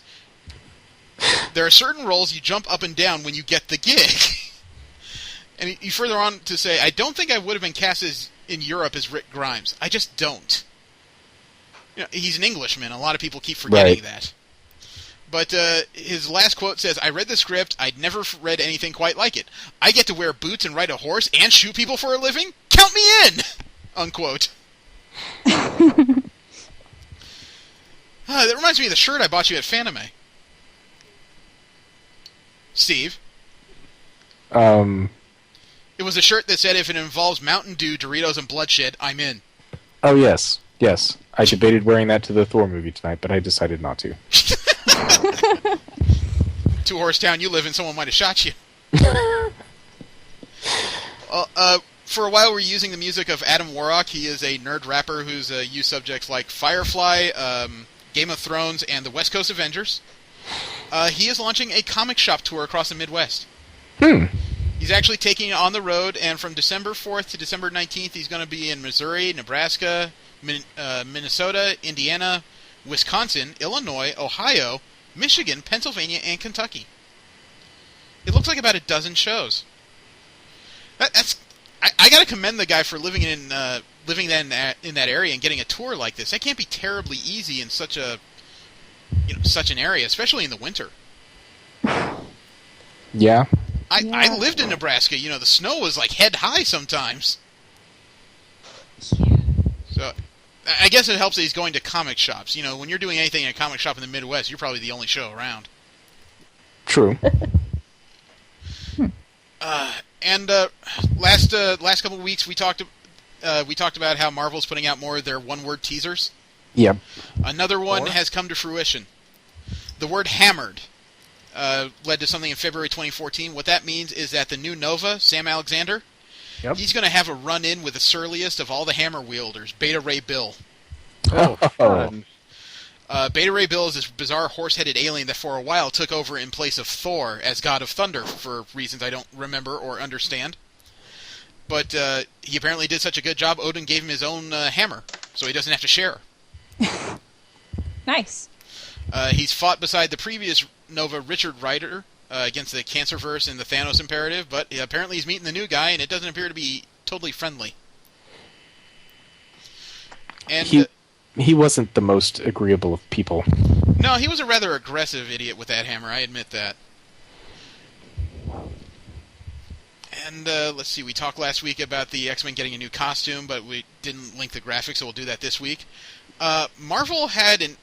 There are certain roles you jump up and down when you get the gig. And he further on to say, I don't think I would have been cast in Europe as Rick Grimes. I just don't. He's an Englishman. A lot of people keep forgetting that. But his last quote says, I read the script. I'd never read anything quite like it. I get to wear boots and ride a horse and shoot people for a living? Count me in! Unquote. That reminds me of the shirt I bought you at Fanime. Steve? It was a shirt that said, if it involves Mountain Dew, Doritos, and bloodshed, I'm in. Oh, yes. Yes. I debated wearing that to the Thor movie tonight, but I decided not to. Two Horse Town you live in, someone might have shot you. For a while, we're using the music of Adam Warrock. He is a nerd rapper who's used subjects like Firefly, Game of Thrones, and the West Coast Avengers. He is launching a comic shop tour across the Midwest. He's actually taking it on the road, and from December 4th to December 19th, he's going to be in Missouri, Nebraska, Minnesota, Indiana, Wisconsin, Illinois, Ohio, Michigan, Pennsylvania, and Kentucky. It looks like about a dozen shows. I got to commend the guy for living in that area and getting a tour like this. That can't be terribly easy in such an area, especially in the winter. Yeah. I lived in Nebraska. The snow was like head high sometimes. Yeah. So I guess it helps that he's going to comic shops. When you're doing anything in a comic shop in the Midwest, you're probably the only show around. True. And last couple of weeks we talked about how Marvel's putting out more of their one-word teasers. Yep. Another one has come to fruition. The word hammered led to something in February 2014. What that means is that the new Nova, Sam Alexander, he's going to have a run-in with the surliest of all the hammer wielders, Beta Ray Bill. Oh, fun. Beta Ray Bill is this bizarre horse-headed alien that for a while took over in place of Thor as God of Thunder for reasons I don't remember or understand. But he apparently did such a good job, Odin gave him his own hammer, so he doesn't have to share. Nice. He's fought beside the previous Nova, Richard Rider, against the Cancerverse and the Thanos Imperative, but apparently he's meeting the new guy, and it doesn't appear to be totally friendly. And he wasn't the most agreeable of people. No, he was a rather aggressive idiot with that hammer, I admit that. And let's see, we talked last week about the X-Men getting a new costume, but we didn't link the graphics, so we'll do that this week. Marvel had an...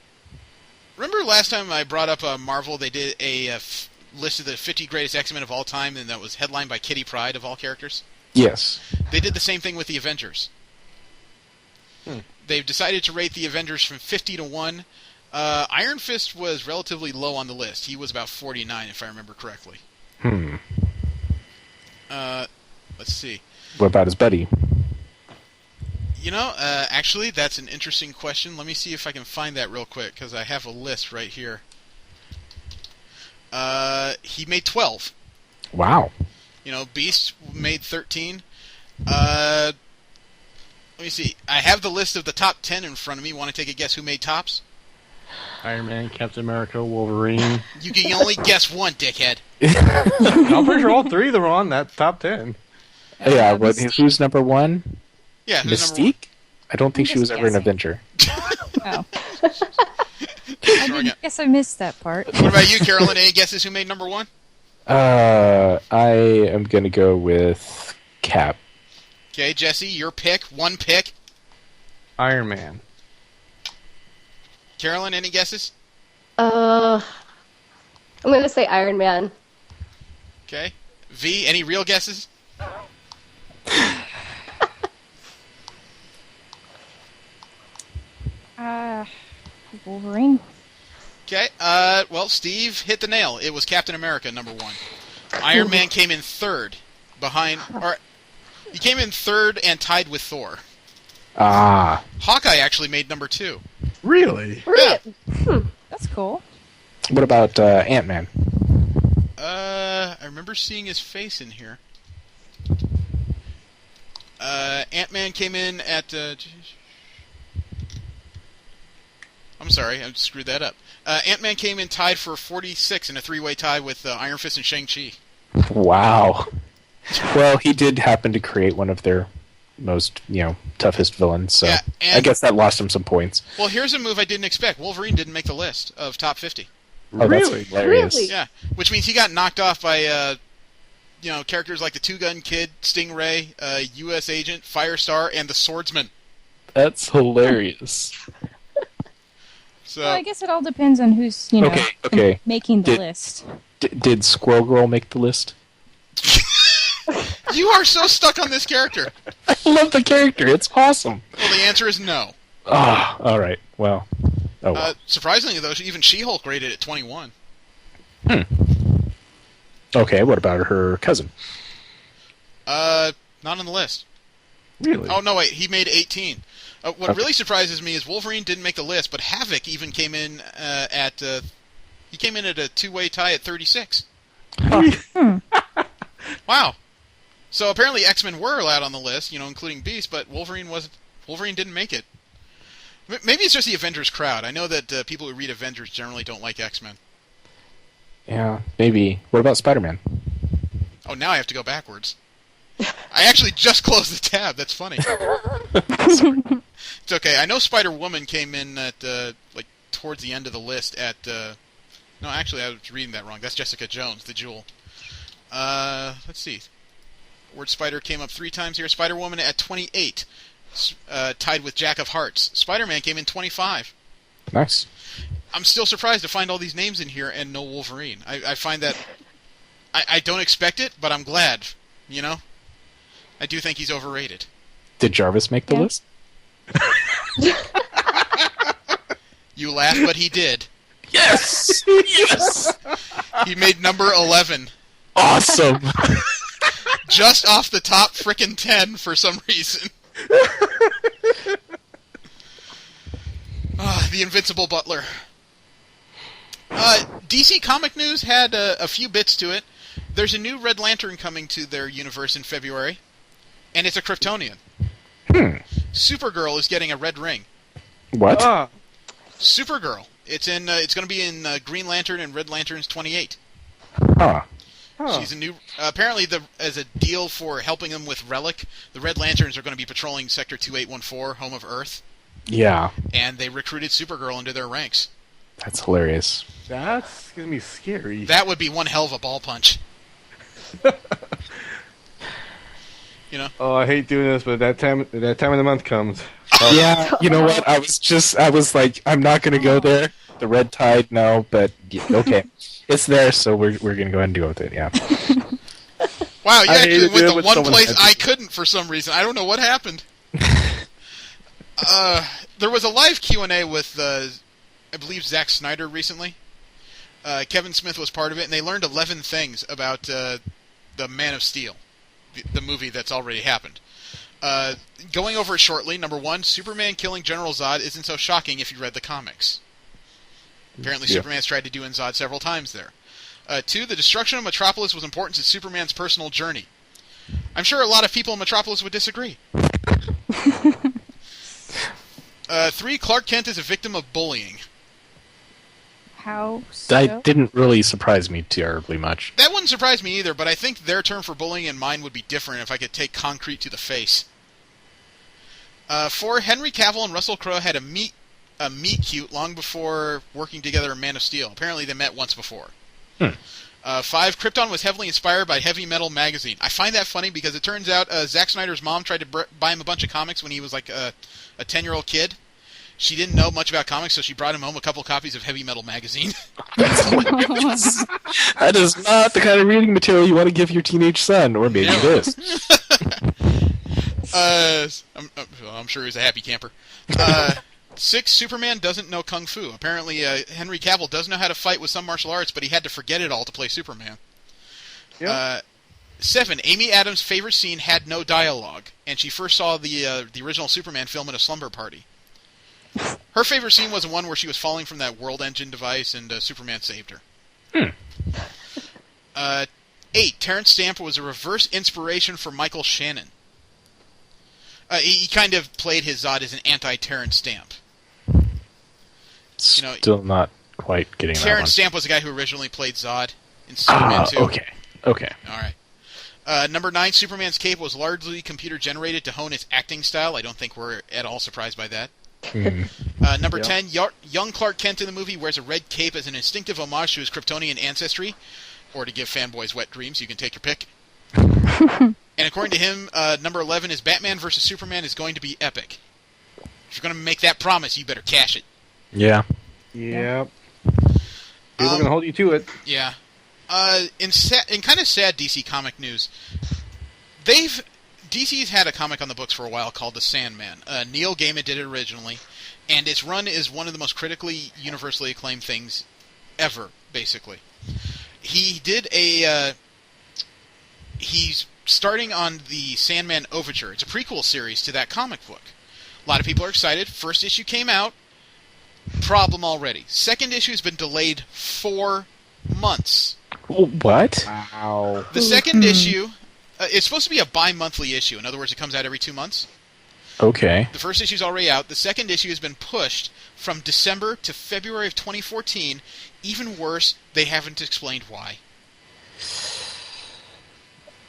Remember last time I brought up Marvel, they did a list of the 50 greatest X-Men of all time, and that was headlined by Kitty Pryde of all characters? Yes. They did the same thing with the Avengers. They've decided to rate the Avengers from 50 to 1. Iron Fist was relatively low on the list. He was about 49, if I remember correctly. Let's see. What about his buddy? You know, actually, that's an interesting question. Let me see if I can find that real quick, because I have a list right here. He made 12. Wow. You know, Beast made 13. Let me see. I have the list of the top 10 in front of me. Want to take a guess who made tops? Iron Man, Captain America, Wolverine. You can only guess one, dickhead. I'm pretty sure all three of them are on that top 10. Yeah, who's number one? Yeah, who's number one? Mystique? I don't think she was ever an guessing. Avenger. Oh. Sure, yeah. Guess I missed that part. What about you, Carolyn? Any guesses who made number one? I am going to go with Cap. Okay, Jesse, your pick. One pick. Iron Man. Carolyn, any guesses? I'm gonna say Iron Man. Okay. V, any real guesses? Wolverine. Okay. Well, Steve hit the nail. It was Captain America, number one. Iron Man came in third, he came in third and tied with Thor. Ah. Hawkeye actually made number two. Really? Yeah. That's cool. What about Ant-Man? I remember seeing his face in here. Ant-Man came in at... I'm sorry, I screwed that up. Ant-Man came in tied for 46 in a three-way tie with Iron Fist and Shang-Chi. Wow. Well, he did happen to create one of their most, toughest villains, so Yeah, I guess that lost him some points. Well, here's a move I didn't expect. Wolverine didn't make the list of top 50. Oh, Really? that's hilarious. Really? Yeah, which means he got knocked off by, characters like the Two-Gun Kid, Stingray, U.S. Agent, Firestar, and the Swordsman. That's hilarious. So, Well, I guess it all depends on who's, Okay. making the Did- list. Did Squirrel Girl make the list? you are so stuck on this character. I love the character. It's awesome. Well, the answer is no. Ah, all right. Well. Oh, well. Surprisingly, though, even She-Hulk rated at 21. Okay, what about her cousin? Not on the list. Really? Oh, no, wait, he made 18. What really surprises me is Wolverine didn't make the list, but Havoc even came in at a two-way tie at 36. Wow. So apparently X-Men were allowed on the list, including Beast, but Wolverine didn't make it. Maybe it's just the Avengers crowd. I know that people who read Avengers generally don't like X-Men. Yeah, maybe. What about Spider-Man? Oh, now I have to go backwards. I actually just closed the tab. That's funny. It's okay. I know Spider-Woman came in at, towards the end of the list at... No, actually, I was reading that wrong. That's Jessica Jones, the Jewel. Let's see. Word Spider came up 3 times here. Spider-Woman at 28, tied with Jack of Hearts. Spider-Man came in 25. Nice. I'm still surprised to find all these names in here and no Wolverine. I find that... I don't expect it, but I'm glad, I do think he's overrated. Did Jarvis make the list? You laugh, but he did. Yes! Yes! He made number 11. Awesome! Just off the top frickin' 10 for some reason. The Invincible Butler. DC Comic News had a few bits to it. There's a new Red Lantern coming to their universe in February, and it's a Kryptonian. Supergirl is getting a red ring. What? Supergirl. It's going to be in Green Lantern and Red Lantern's 28. Huh. She's a new. Apparently, as a deal for helping them with Relic, the Red Lanterns are going to be patrolling Sector 2814, home of Earth. Yeah. And they recruited Supergirl into their ranks. That's hilarious. That's gonna be scary. That would be one hell of a ball punch. You know? Oh, I hate doing this, but that time of the month comes. Yeah, you know what? I was like, I'm not going to go there. The red tide, no, but okay. It's there, so we're going to go ahead and go with it, yeah. Wow, you I hate actually to went do it, the but one someone place had to. I couldn't for some reason. I don't know what happened. There was a live Q&A with, I believe, Zack Snyder recently. Kevin Smith was part of it, and they learned 11 things about the Man of Steel, the movie that's already happened. Going over it shortly, number 1, Superman killing General Zod isn't so shocking if you read the comics. Apparently Superman's tried to do in Zod several times there. 2, the destruction of Metropolis was important to Superman's personal journey. I'm sure a lot of people in Metropolis would disagree. 3, Clark Kent is a victim of bullying. How so? That didn't really surprise me terribly much. That wouldn't surprise me either, but I think their term for bullying and mine would be different if I could take concrete to the face. 4, Henry Cavill and Russell Crowe had a meet cute long before working together in Man of Steel. Apparently they met once before. 5, Krypton was heavily inspired by Heavy Metal magazine. I find that funny because it turns out Zack Snyder's mom tried to buy him a bunch of comics when he was like a 10-year-old kid. She didn't know much about comics, so she brought him home a couple copies of Heavy Metal magazine. That is not the kind of reading material you want to give your teenage son, or maybe it is. I'm sure he's a happy camper. 6, Superman doesn't know Kung Fu. Apparently, Henry Cavill does know how to fight with some martial arts, but he had to forget it all to play Superman. Yep. 7, Amy Adams' favorite scene had no dialogue, and she first saw the original Superman film at a slumber party. Her favorite scene was the one where she was falling from that world engine device and Superman saved her. 8, Terrence Stamp was a reverse inspiration for Michael Shannon. He kind of played his Zod as an anti-Terrence Stamp. You know, Still not quite getting that one. Terrence Stamp was the guy who originally played Zod in Superman 2. Okay. All right. Number 9, Superman's cape was largely computer-generated to hone its acting style. I don't think we're at all surprised by that. Number 10, young Clark Kent in the movie wears a red cape as an instinctive homage to his Kryptonian ancestry, or to give fanboys wet dreams. You can take your pick. And according to him, number 11 is Batman vs. Superman is going to be epic. If you're going to make that promise, you better cash it. Yeah. Yep. People are gonna hold you to it. Yeah. In kind of sad DC comic news, DC's had a comic on the books for a while called The Sandman. Neil Gaiman did it originally, and its run is one of the most critically, universally acclaimed things ever, basically. He did he's starting on the Sandman Overture. It's a prequel series to that comic book. A lot of people are excited. First issue came out. Problem already. Second issue has been delayed 4 months. What? Wow. The second issue, it's supposed to be a bi-monthly issue. In other words, it comes out every 2 months. Okay. The first issue's already out. The second issue has been pushed from December to February of 2014. Even worse, they haven't explained why.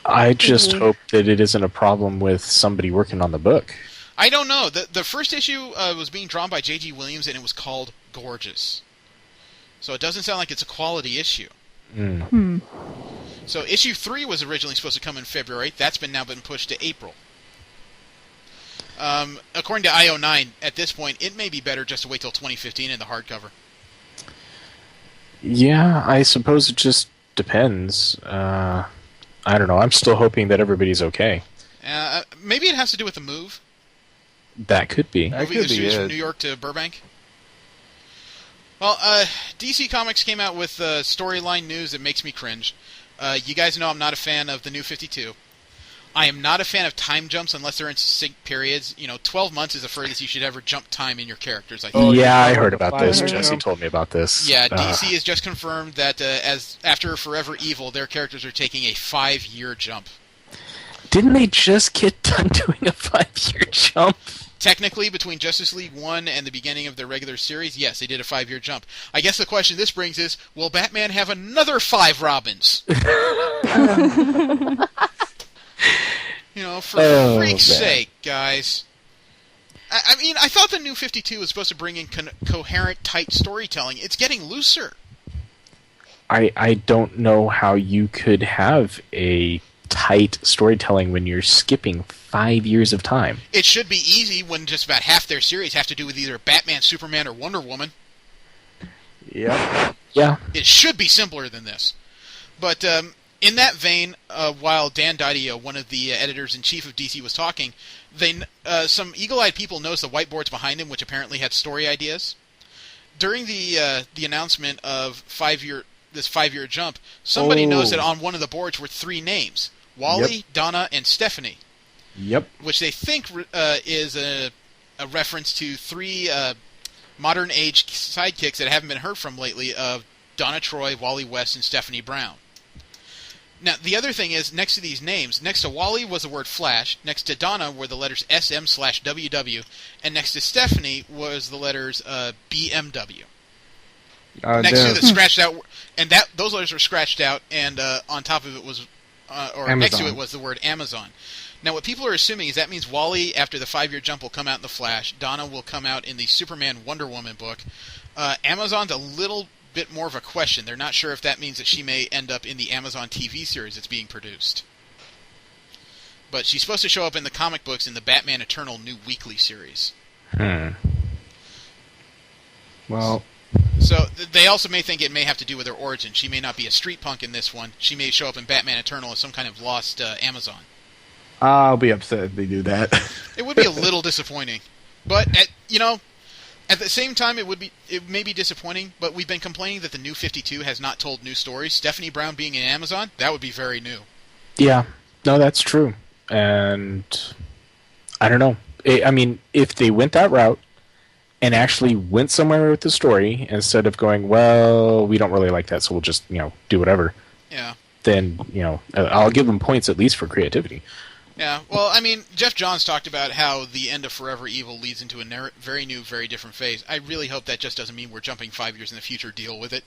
I just hope that it isn't a problem with somebody working on the book. I don't know. The first issue was being drawn by J.G. Williams, and it was called Gorgeous. So it doesn't sound like it's a quality issue. So issue 3 was originally supposed to come in February. That's now been pushed to April. According to IO9, at this point, it may be better just to wait till 2015 in the hardcover. Yeah, I suppose it just depends. I don't know. I'm still hoping that everybody's okay. Maybe it has to do with the move. That could be. That Moving could the be studios from it. New York to Burbank. Well, DC Comics came out with storyline news that makes me cringe. You guys know I'm not a fan of the New 52. I am not a fan of time jumps unless they're in sync periods. 12 months is the furthest you should ever jump time in your characters, I think. Oh, Yeah, I yeah. heard about this. 5 years Jesse ago. told me about this. Yeah, DC has just confirmed that as after Forever Evil, their characters are taking a 5-year jump. Didn't they just get done doing a 5-year jump? Technically, between Justice League 1 and the beginning of their regular series, yes, they did a 5-year jump. I guess the question this brings is, will Batman have another 5 Robins? For freak's sake, guys. I mean, I thought the new 52 was supposed to bring in coherent, tight storytelling. It's getting looser. I don't know how you could have a tight storytelling when you're skipping 5 years of time. It should be easy when just about half their series have to do with either Batman, Superman, or Wonder Woman. Yep. Yeah. It should be simpler than this. But in that vein, while Dan Didio, one of the editors-in-chief of DC, was talking, some eagle-eyed people noticed the whiteboards behind him, which apparently had story ideas. During the announcement of this 5-year jump, somebody noticed that on one of the boards were 3 names: Wally, Donna, and Stephanie. Yep. Which they think is a reference to 3 modern-age sidekicks that haven't been heard from lately of Donna Troy, Wally West, and Stephanie Brown. Now, the other thing is, next to these names, next to Wally was the word Flash, next to Donna were the letters SM/WW, and next to Stephanie was the letters BMW. Next to the scratched out, and those letters were scratched out, and on top of it was, next to it was the word Amazon. Now, what people are assuming is that means Wally, after the 5-year jump, will come out in the Flash. Donna will come out in the Superman Wonder Woman book. Amazon's a little bit more of a question. They're not sure if that means that she may end up in the Amazon TV series that's being produced. But she's supposed to show up in the comic books in the Batman Eternal new weekly series. Well, so they also may think it may have to do with her origin. She may not be a street punk in this one. She may show up in Batman Eternal as some kind of lost Amazon. I'll be upset if they do that. It would be a little disappointing. But, at the same time, it may be disappointing, but we've been complaining that the new 52 has not told new stories. Stephanie Brown being in Amazon, that would be very new. Yeah. No, that's true. And I don't know. I mean, if they went that route and actually went somewhere with the story instead of going, well, we don't really like that, so we'll just, do whatever. Yeah. Then, I'll give them points at least for creativity. Yeah, well, I mean, Jeff Johns talked about how the end of Forever Evil leads into a very new, very different phase. I really hope that just doesn't mean we're jumping 5 years in the future. Deal with it.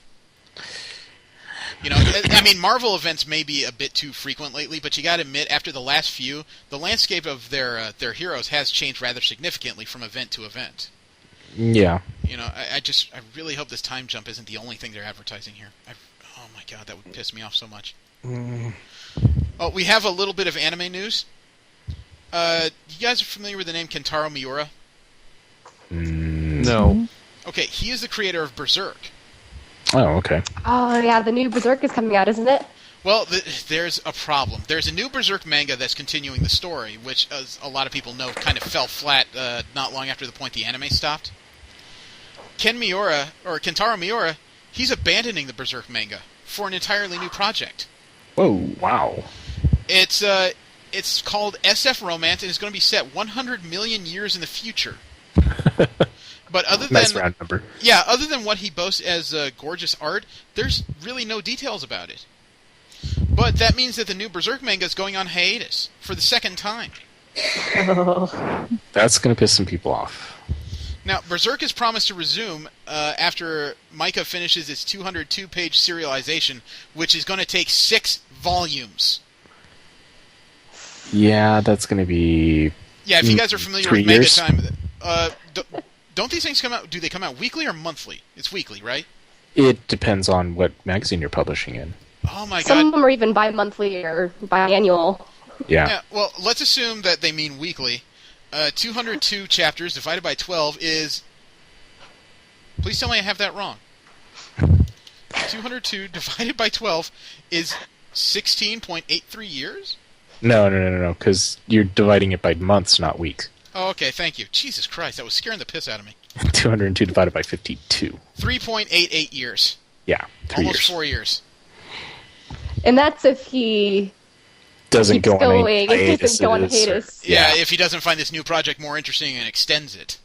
I mean, Marvel events may be a bit too frequent lately, but you got to admit, after the last few, the landscape of their heroes has changed rather significantly from event to event. Yeah. I really hope this time jump isn't the only thing they're advertising here. Oh my god, that would piss me off so much. Oh, we have a little bit of anime news. You guys are familiar with the name Kentaro Miura? No. Okay, he is the creator of Berserk. Oh, okay. Oh, yeah, the new Berserk is coming out, isn't it? Well, there's a problem. There's a new Berserk manga that's continuing the story, which, as a lot of people know, kind of fell flat not long after the point the anime stopped. Kentaro Miura, he's abandoning the Berserk manga for an entirely new project. Whoa, wow. It's called SF Romance, and it's going to be set 100 million years in the future. But other than nice round number. Yeah, other than what he boasts as gorgeous art, there's really no details about it. But that means that the new Berserk manga is going on hiatus for the second time. That's going to piss some people off. Now, Berserk is promised to resume after Micah finishes its 202-page serialization, which is going to take 6 volumes. Yeah, that's going to be... Yeah, if you guys are familiar with Mega Time... don't these things come out... Do they come out weekly or monthly? It's weekly, right? It depends on what magazine you're publishing in. Oh my god. Some of them are even bi-monthly or biannual. Yeah. Well, let's assume that they mean weekly. 202 chapters divided by 12 is... Please tell me I have that wrong. 202 divided by 12 is 16.83 years? No, because you're dividing it by months, not weeks. Oh, okay, thank you. Jesus Christ, that was scaring the piss out of me. 202 divided by 52. 3.88 years. Yeah, 3 Almost years. 4 years. And that's if he doesn't keeps go going. on It hiatus. doesn't go on hiatus. Yeah, if he doesn't find this new project more interesting and extends it.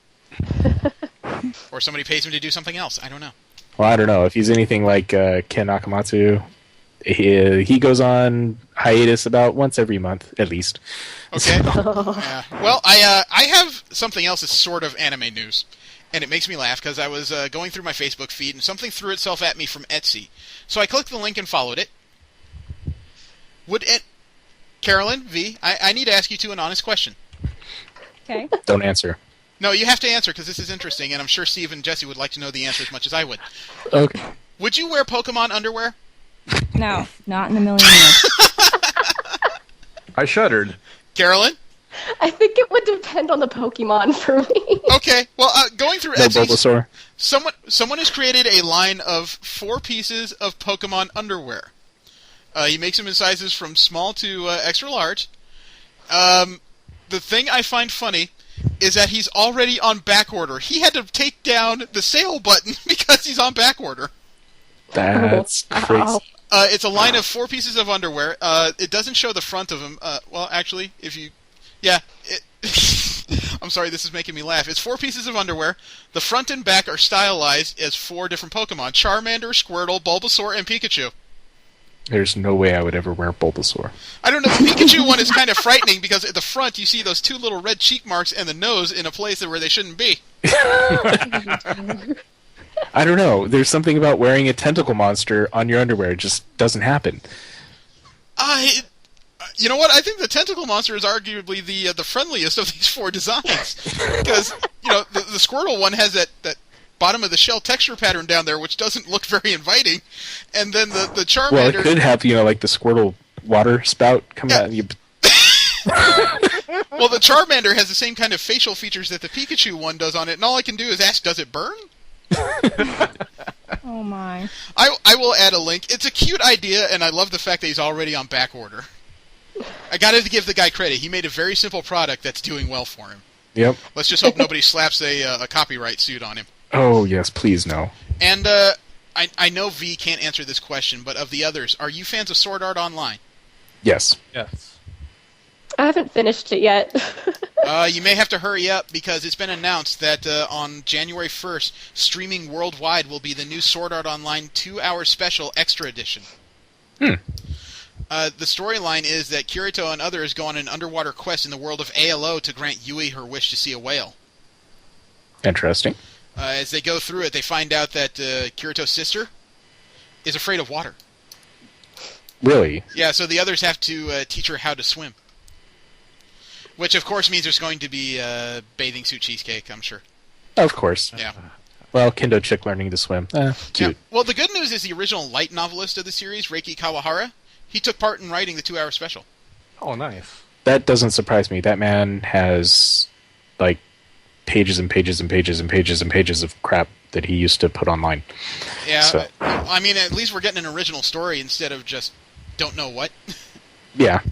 Or somebody pays him to do something else. I don't know. Well, I don't know. If he's anything like Ken Nakamatsu, he goes on hiatus about once every month, at least. Okay. Yeah. Well, I have something else that's sort of anime news. And it makes me laugh because I was going through my Facebook feed and something threw itself at me from Etsy. So I clicked the link and followed it. Carolyn, V, I need to ask you two an honest question. Okay. Don't answer. No, you have to answer because this is interesting, and I'm sure Steve and Jesse would like to know the answer as much as I would. Okay. Would you wear Pokemon underwear? No, not in a million years. I shuddered. Carolyn? I think it would depend on the Pokemon for me. Okay, well, going through No Etsy, Bulbasaur. someone has created a line of 4 pieces of Pokemon underwear. He makes them in sizes from small to extra large. The thing I find funny is that he's already on back order. He had to take down the sale button because he's on back order. That's crazy. Ow. It's a line of 4 pieces of underwear. It doesn't show the front of them. Well, actually, if you... Yeah. I'm sorry, this is making me laugh. It's 4 pieces of underwear. The front and back are stylized as 4 different Pokemon. Charmander, Squirtle, Bulbasaur, and Pikachu. There's no way I would ever wear Bulbasaur. I don't know, the Pikachu one is kind of frightening because at the front you see those 2 little red cheek marks and the nose in a place where they shouldn't be. I don't know. There's something about wearing a tentacle monster on your underwear. It just doesn't happen. You know what? I think the tentacle monster is arguably the friendliest of these 4 designs. Because, you know, the Squirtle one has that bottom of the shell texture pattern down there, which doesn't look very inviting. And then the Charmander... Well, it could have, like the Squirtle water spout coming out. Well, the Charmander has the same kind of facial features that the Pikachu one does on it, and all I can do is ask, does it burn? Oh my. I will add a link. It's a cute idea, and I love the fact that he's already on back order. I got to give the guy credit. He made a very simple product that's doing well for him. Yep. Let's just hope nobody slaps a copyright suit on him. Oh, yes, please, no. And I know V can't answer this question, but of the others, are you fans of Sword Art Online? Yes. Yes. I haven't finished it yet. You may have to hurry up because it's been announced that on January 1st, streaming worldwide will be the new Sword Art Online 2-hour special extra edition. The storyline is that Kirito and others go on an underwater quest in the world of ALO to grant Yui her wish to see a whale. Interesting. As they go through it, they find out that Kirito's sister is afraid of water. Really? Yeah, so the others have to teach her how to swim. Which, of course, means there's going to be bathing suit cheesecake, I'm sure. Of course. Yeah. Well, Kendo chick learning to swim. Cute. Yeah. Well, the good news is the original light novelist of the series, Reiki Kawahara, he took part in writing the 2-hour special. Oh, nice. That doesn't surprise me. That man has, pages and pages and pages and pages and pages of crap that he used to put online. Yeah, So. I mean, at least we're getting an original story instead of just don't know what. Yeah.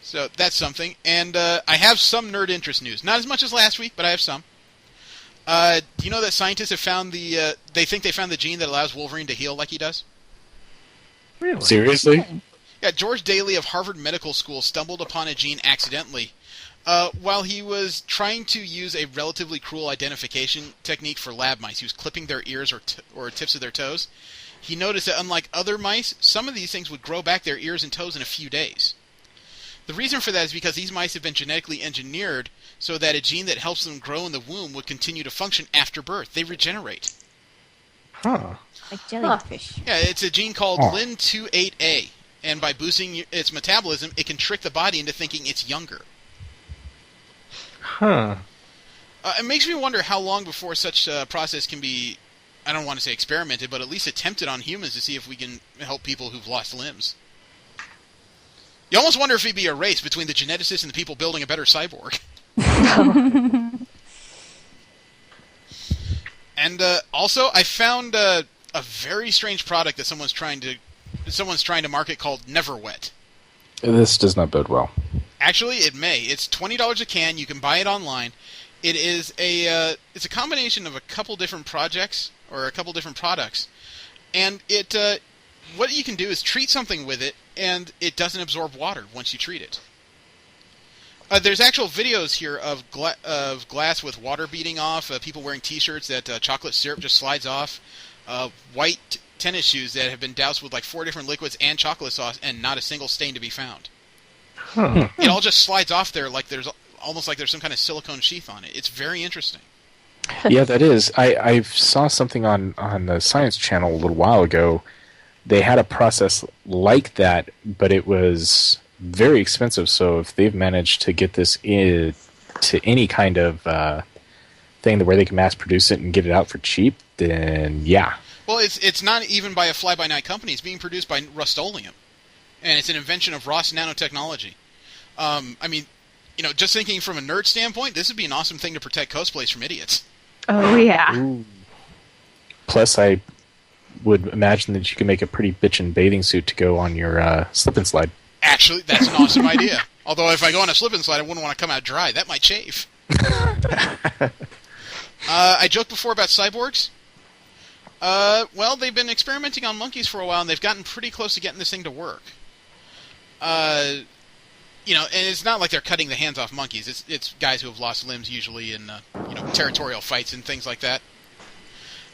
So that's something. And I have some nerd interest news. Not as much as last week, but I have some. Do you know that scientists have found they think they found the gene that allows Wolverine to heal like he does? Really? Seriously? Yeah, George Daly of Harvard Medical School stumbled upon a gene accidentally. While he was trying to use a relatively cruel identification technique for lab mice, he was clipping their ears or tips of their toes. He noticed that unlike other mice, some of these things would grow back their ears and toes in a few days. The reason for that is because these mice have been genetically engineered so that a gene that helps them grow in the womb would continue to function after birth. They regenerate. Huh. Like jellyfish. Yeah, it's a gene called Oh. LIN28A, and by boosting its metabolism, it can trick the body into thinking it's younger. Huh. It makes me wonder how long before such a process can be, I don't want to say experimented, but at least attempted on humans to see if we can help people who've lost limbs. You almost wonder if it'd be a race between the geneticists and the people building a better cyborg. And also, I found a very strange product that someone's trying to market called Never Wet. This does not bode well. Actually, it may. It's $20 a can. You can buy it online. It is it's a combination of a couple different projects or a couple different products, and it what you can do is treat something with it, and it doesn't absorb water once you treat it. There's actual videos here of glass with water beating off, people wearing T-shirts that chocolate syrup just slides off, white tennis shoes that have been doused with 4 different liquids and chocolate sauce, and not a single stain to be found. Huh. It all just slides off there almost like there's some kind of silicone sheath on it. It's very interesting. Yeah, that is. I saw something on the Science Channel a little while ago. They had a process like that, but it was very expensive. So if they've managed to get this to any kind of thing where they can mass produce it and get it out for cheap, then yeah. Well, it's not even by a fly-by-night company. It's being produced by Rust-Oleum, and it's an invention of Ross nanotechnology. I mean, just thinking from a nerd standpoint, this would be an awesome thing to protect cosplays from idiots. Oh, yeah. Ooh. Plus, I would imagine that you can make a pretty bitchin' bathing suit to go on your slip and slide. Actually, that's an awesome idea. Although if I go on a slip and slide, I wouldn't want to come out dry. That might chafe. I joked before about cyborgs. Well, they've been experimenting on monkeys for a while, and they've gotten pretty close to getting this thing to work. And it's not like they're cutting the hands off monkeys. It's guys who have lost limbs, usually in territorial fights and things like that.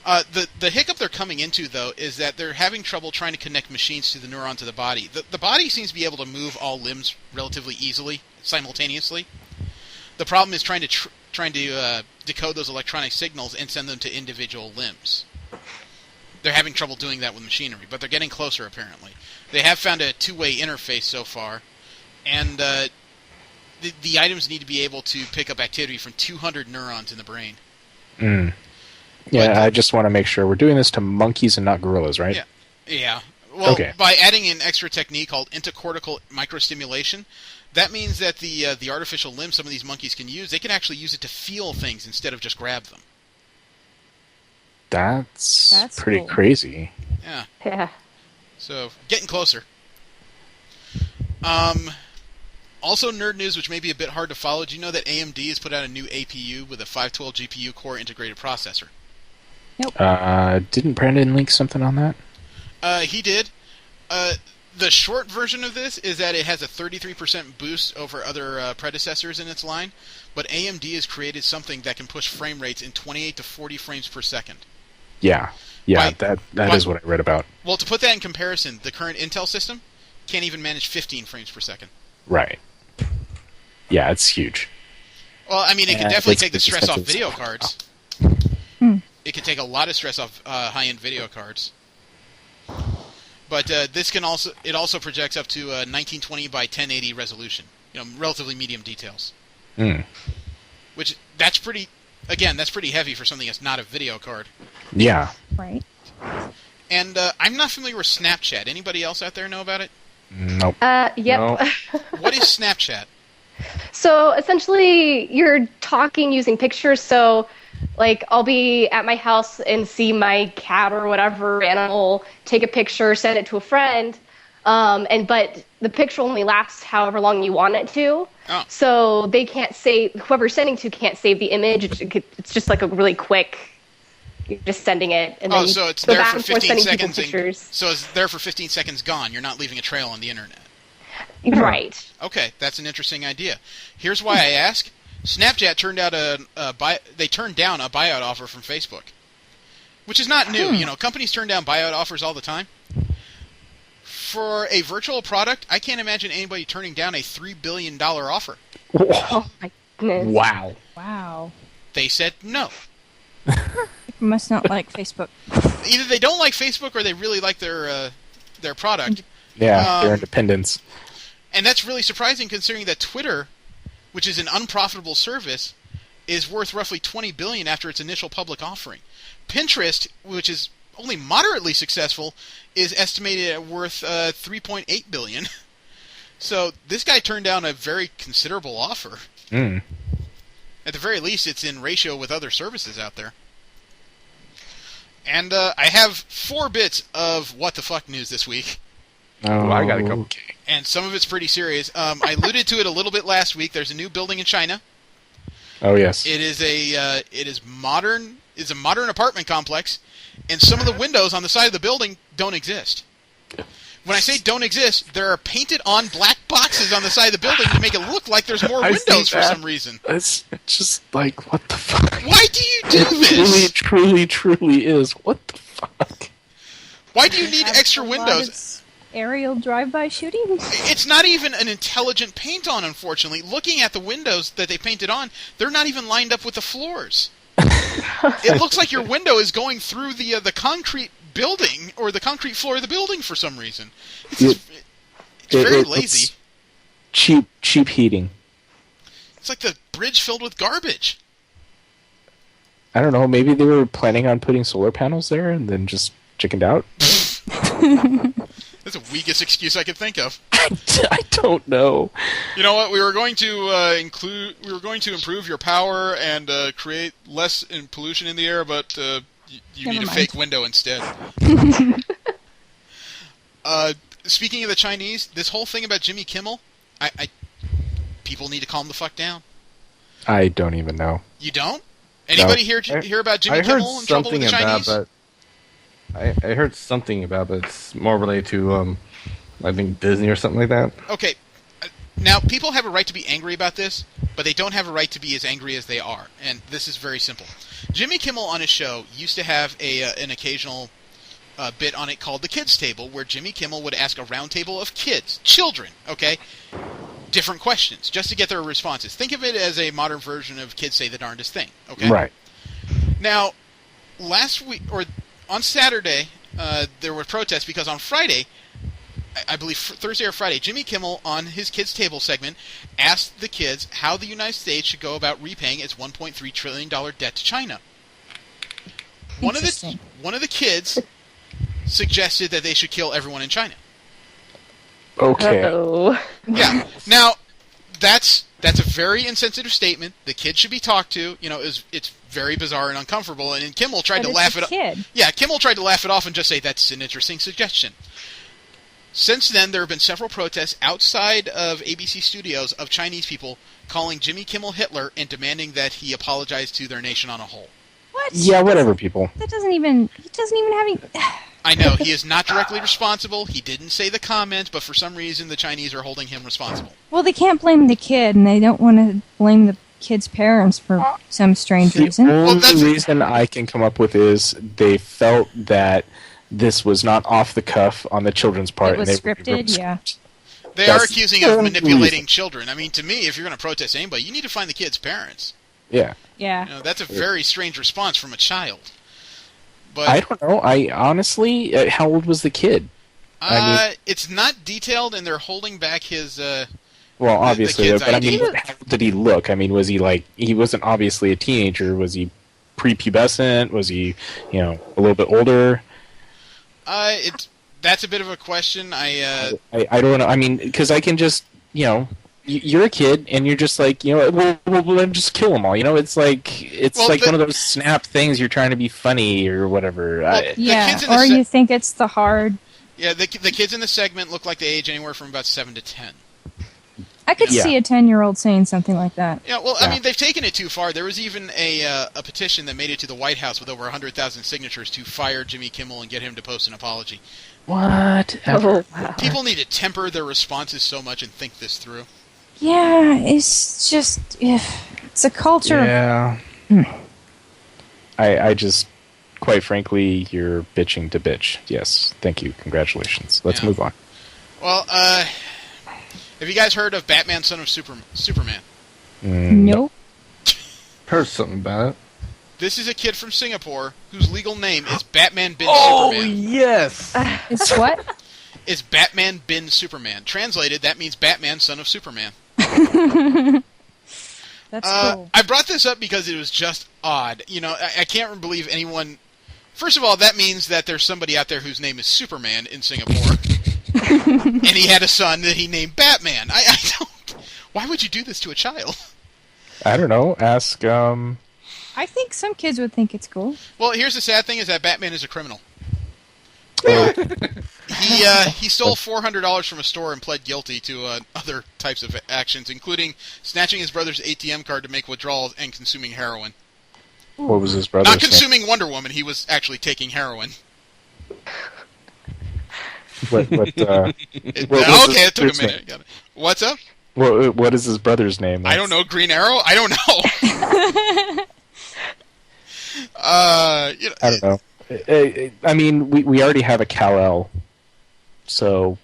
The hiccup they're coming into, though, is that they're having trouble trying to connect machines to the neurons of the body. The body seems to be able to move all limbs relatively easily, simultaneously. The problem is trying to decode those electronic signals and send them to individual limbs. They're having trouble doing that with machinery, but they're getting closer, apparently. They have found a two-way interface so far, and the items need to be able to pick up activity from 200 neurons in the brain. Mm. Yeah, I just want to make sure we're doing this to monkeys and not gorillas, right? Yeah. Well, okay. By adding an extra technique called intercortical microstimulation, that means that the artificial limb some of these monkeys can use, they can actually use it to feel things instead of just grab them. That's pretty cool. crazy. Yeah. Yeah. So, getting closer. Also, nerd news, which may be a bit hard to follow. Do you know that AMD has put out a new APU with a 512 GPU core integrated processor? Didn't Brandon link something on that? He did. The short version of this is that it has a 33% boost over other predecessors in its line, but AMD has created something that can push frame rates in 28 to 40 frames per second. Yeah, that is what I read about. Well, to put that in comparison, the current Intel system can't even manage 15 frames per second. Right. Yeah, it's huge. Well, I mean, it can definitely take the stress off video cards. It can take a lot of stress off high-end video cards. But this can also projects up to 1920 by 1080 resolution. Relatively medium details. Which that's pretty heavy for something that's not a video card. Yeah. Right. And I'm not familiar with Snapchat. Anybody else out there know about it? Nope. Yep. No. What is Snapchat? So essentially, you're talking using pictures. So, like, I'll be at my house and see my cat or whatever animal, take a picture, send it to a friend, but the picture only lasts however long you want it to. Oh. So they can't save, whoever's sending to can't save the image. It's just like a really quick. You're just sending it, and then so it's go there back for and forth 15 sending people seconds. pictures. So it's there for 15 seconds gone. You're not leaving a trail on the internet. Right. Okay, that's an interesting idea. Here's why I ask. Snapchat turned down a buyout offer from Facebook, which is not new. Companies turn down buyout offers all the time. For a virtual product, I can't imagine anybody turning down a $3 billion offer. Oh my goodness. Wow. They said no. People must not like Facebook. Either they don't like Facebook or they really like their product. Yeah, their independence. And that's really surprising considering that Twitter, which is an unprofitable service, is worth roughly $20 billion after its initial public offering. Pinterest, which is only moderately successful, is estimated at worth $3.8 billion. So this guy turned down a very considerable offer. At the very least, it's in ratio with other services out there. And I have 4 bits of what the fuck news this week. Oh, I got a couple. Okay. And some of it's pretty serious. I alluded to it a little bit last week. There's a new building in China. Oh yes. It is modern. It's a modern apartment complex, and some of the windows on the side of the building don't exist. When I say don't exist, there are painted on black boxes on the side of the building to make it look like there's more windows for some reason. It's just like, what the fuck? Why do you do It this? truly is. What the fuck? Why do you need Have extra a lot windows? of aerial drive-by shooting? It's not even an intelligent paint on, unfortunately. Looking at the windows that they painted on, they're not even lined up with the floors. It looks like your window is going through the concrete building or the concrete floor of the building for some reason. It's very lazy. It's cheap heating. It's like the bridge filled with garbage. I don't know. Maybe they were planning on putting solar panels there and then just chickened out. That's the weakest excuse I could think of. I don't know. You know what? We were going to improve your power and create less pollution in the air, but you need a fake window instead. Speaking of the Chinese, this whole thing about Jimmy Kimmel, people need to calm the fuck down. I don't even know. You don't? Anybody hear about Jimmy Kimmel in trouble with the Chinese? I heard something about it, but it's more related to, I think, Disney or something like that. Okay. Now, people have a right to be angry about this, but they don't have a right to be as angry as they are. And this is very simple. Jimmy Kimmel on his show used to have an occasional bit on it called The Kids Table, where Jimmy Kimmel would ask a round table of kids, children, okay, different questions, just to get their responses. Think of it as a modern version of Kids Say the Darndest Thing, okay? Right. Now, last week, or on Saturday, there were protests because on Friday, I believe Thursday or Friday, Jimmy Kimmel, on his Kids Table segment, asked the kids how the United States should go about repaying its $1.3 trillion debt to China. One of the kids suggested that they should kill everyone in China. Okay. Uh-oh. Yeah. Now, that's a very insensitive statement. The kid should be talked to. You know, it's very bizarre and uncomfortable. And Kimmel tried to laugh it off. Yeah, Kimmel tried to laugh it off and just say that's an interesting suggestion. Since then, there have been several protests outside of ABC Studios of Chinese people calling Jimmy Kimmel Hitler and demanding that he apologize to their nation on a whole. What? Yeah, whatever, people. He doesn't even have any... I know, he is not directly responsible. He didn't say the comment, but for some reason the Chinese are holding him responsible. Well, they can't blame the kid, and they don't want to blame the kid's parents for some strange reason. The only reason I can come up with is they felt that this was not off the cuff on the children's part. It was scripted, yeah. They are accusing of manipulating children. I mean, to me, if you're going to protest anybody, you need to find the kid's parents. Yeah. Yeah. You know, that's a very strange response from a child. But I don't know. I honestly, how old was the kid? It's not detailed, and they're holding back his. Well, obviously, the but I mean, how did he look? I mean, was he like? He wasn't obviously a teenager. Was he prepubescent? Was he, a little bit older? That's a bit of a question. I don't know. I mean, because I can just, you're a kid and you're just like, well, then just kill them all. It's like one of those snap things. You're trying to be funny or whatever. Well, or you think it's the hard. Yeah, the kids in the segment look like they age anywhere from about 7 to 10. I could see a 10-year-old saying something like that. Yeah, well, I mean, they've taken it too far. There was even a petition that made it to the White House with over 100,000 signatures to fire Jimmy Kimmel and get him to post an apology. What? Oh, wow. People need to temper their responses so much and think this through. Yeah, it's just... it's a culture. Yeah. I just... Quite frankly, you're bitching to bitch. Yes, thank you. Congratulations. Let's move on. Well, have you guys heard of Batman, Son of Superman? Nope. Heard something about it. This is a kid from Singapore whose legal name is Batman Bin Superman. Superman. Yes! It's what? It's Batman Bin Superman. Translated, that means Batman, Son of Superman. That's cool. I brought this up because it was just odd. I can't believe anyone... First of all, that means that there's somebody out there whose name is Superman in Singapore. And he had a son that he named Batman. I don't... Why would you do this to a child? I don't know. Ask, I think some kids would think it's cool. Well, here's the sad thing, is that Batman is a criminal. Oh. He stole $400 from a store and pled guilty to other types of actions, including snatching his brother's ATM card to make withdrawals and consuming heroin. What was his brother's Not consuming Wonder Woman, he was actually taking heroin. What, Okay, it took a minute. Got it. What's up? What is his brother's name? I don't know. Green Arrow? I don't know. I don't know. I mean, we already have a Kal-El, so...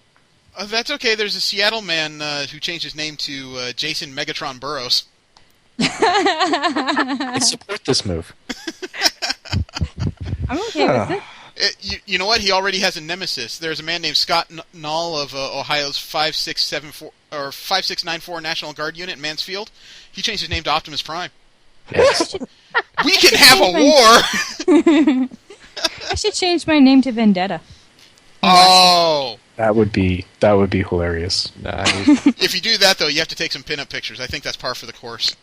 That's okay. There's a Seattle man who changed his name to Jason Megatron Burrows. I support this move. I'm okay with it. You know what? He already has a nemesis. There's a man named Scott Knoll of Ohio's 5674 or 5694 National Guard Unit in Mansfield. He changed his name to Optimus Prime. Yes. We can have a war! I should change my name to Vendetta. Oh! That would be hilarious. Nice. If you do that, though, you have to take some pinup pictures. I think that's par for the course.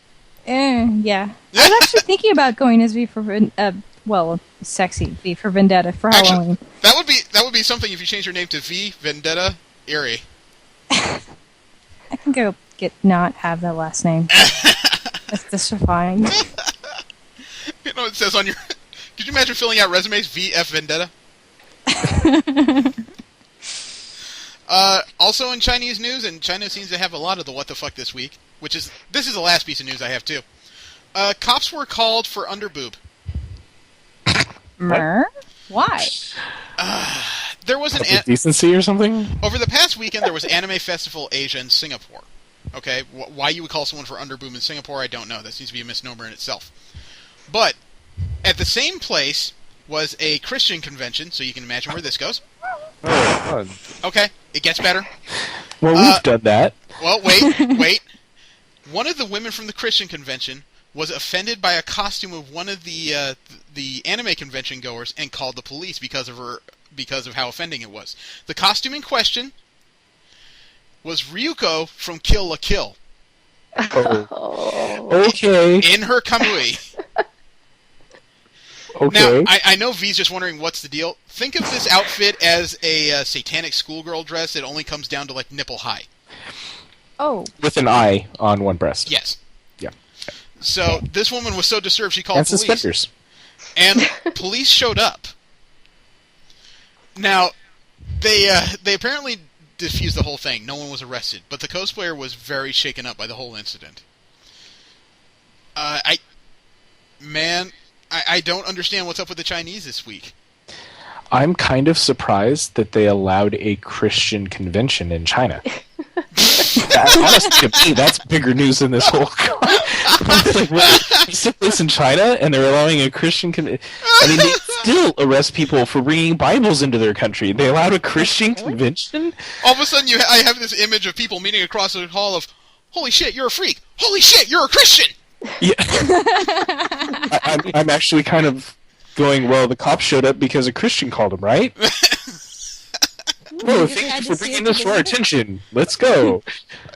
Yeah. I was actually thinking about going as V for sexy V for Vendetta for Halloween. Actually, that would be something if you change your name to V Vendetta Eerie. I think I'll not have that last name. That's disfying. You know what it says on your... Could you imagine filling out resumes VF Vendetta? Also in Chinese news, and China seems to have a lot of the what the fuck this week, this is the last piece of news I have too. Cops were called for underboob. Why? There was decency or something? Over the past weekend, there was Anime Festival Asia in Singapore. Okay, why you would call someone for underboob in Singapore, I don't know. That seems to be a misnomer in itself. But at the same place was a Christian convention, so you can imagine where this goes. Oh, Okay, it gets better. Well, we've done that. Well, wait. One of the women from the Christian convention was offended by a costume of one of the anime convention goers and called the police because of how offending it was. The costume in question was Ryuko from Kill la Kill. Oh. Okay. In her kamui. Okay. Now, I know V's just wondering what's the deal. Think of this outfit as a satanic schoolgirl dress that only comes down to, like, nipple high. Oh. With an eye on one breast. Yes. Yeah. So, this woman was so disturbed she called and police. Suspenders. And police showed up. Now, they apparently diffused the whole thing. No one was arrested. But the cosplayer was very shaken up by the whole incident. I don't understand what's up with the Chinese this week. I'm kind of surprised that they allowed a Christian convention in China. Honestly, to me, that's bigger news than this whole... Like, it's a place in China, and they're allowing a Christian convention. I mean, they still arrest people for bringing Bibles into their country. They allowed a Christian convention? All of a sudden, I have this image of people meeting across the hall of, holy shit, you're a freak! Holy shit, you're a Christian! Yeah. I'm actually kind of going, well, the cops showed up because a Christian called them, right? Oh, thank you for bringing this to our attention. Let's go.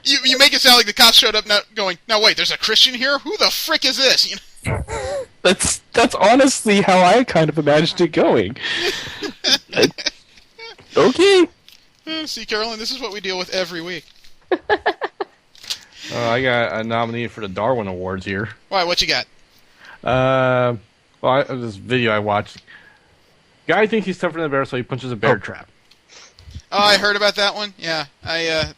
You make it sound like the cops showed up going, now wait, there's a Christian here? Who the frick is this? You know? That's honestly how I kind of imagined it going. Okay. See, Carolyn, this is what we deal with every week. I got a nominee for the Darwin Awards here. Why, what you got? This video I watched. Guy thinks he's tougher than a bear, so he punches a bear trap. Oh, I heard about that one. Yeah, I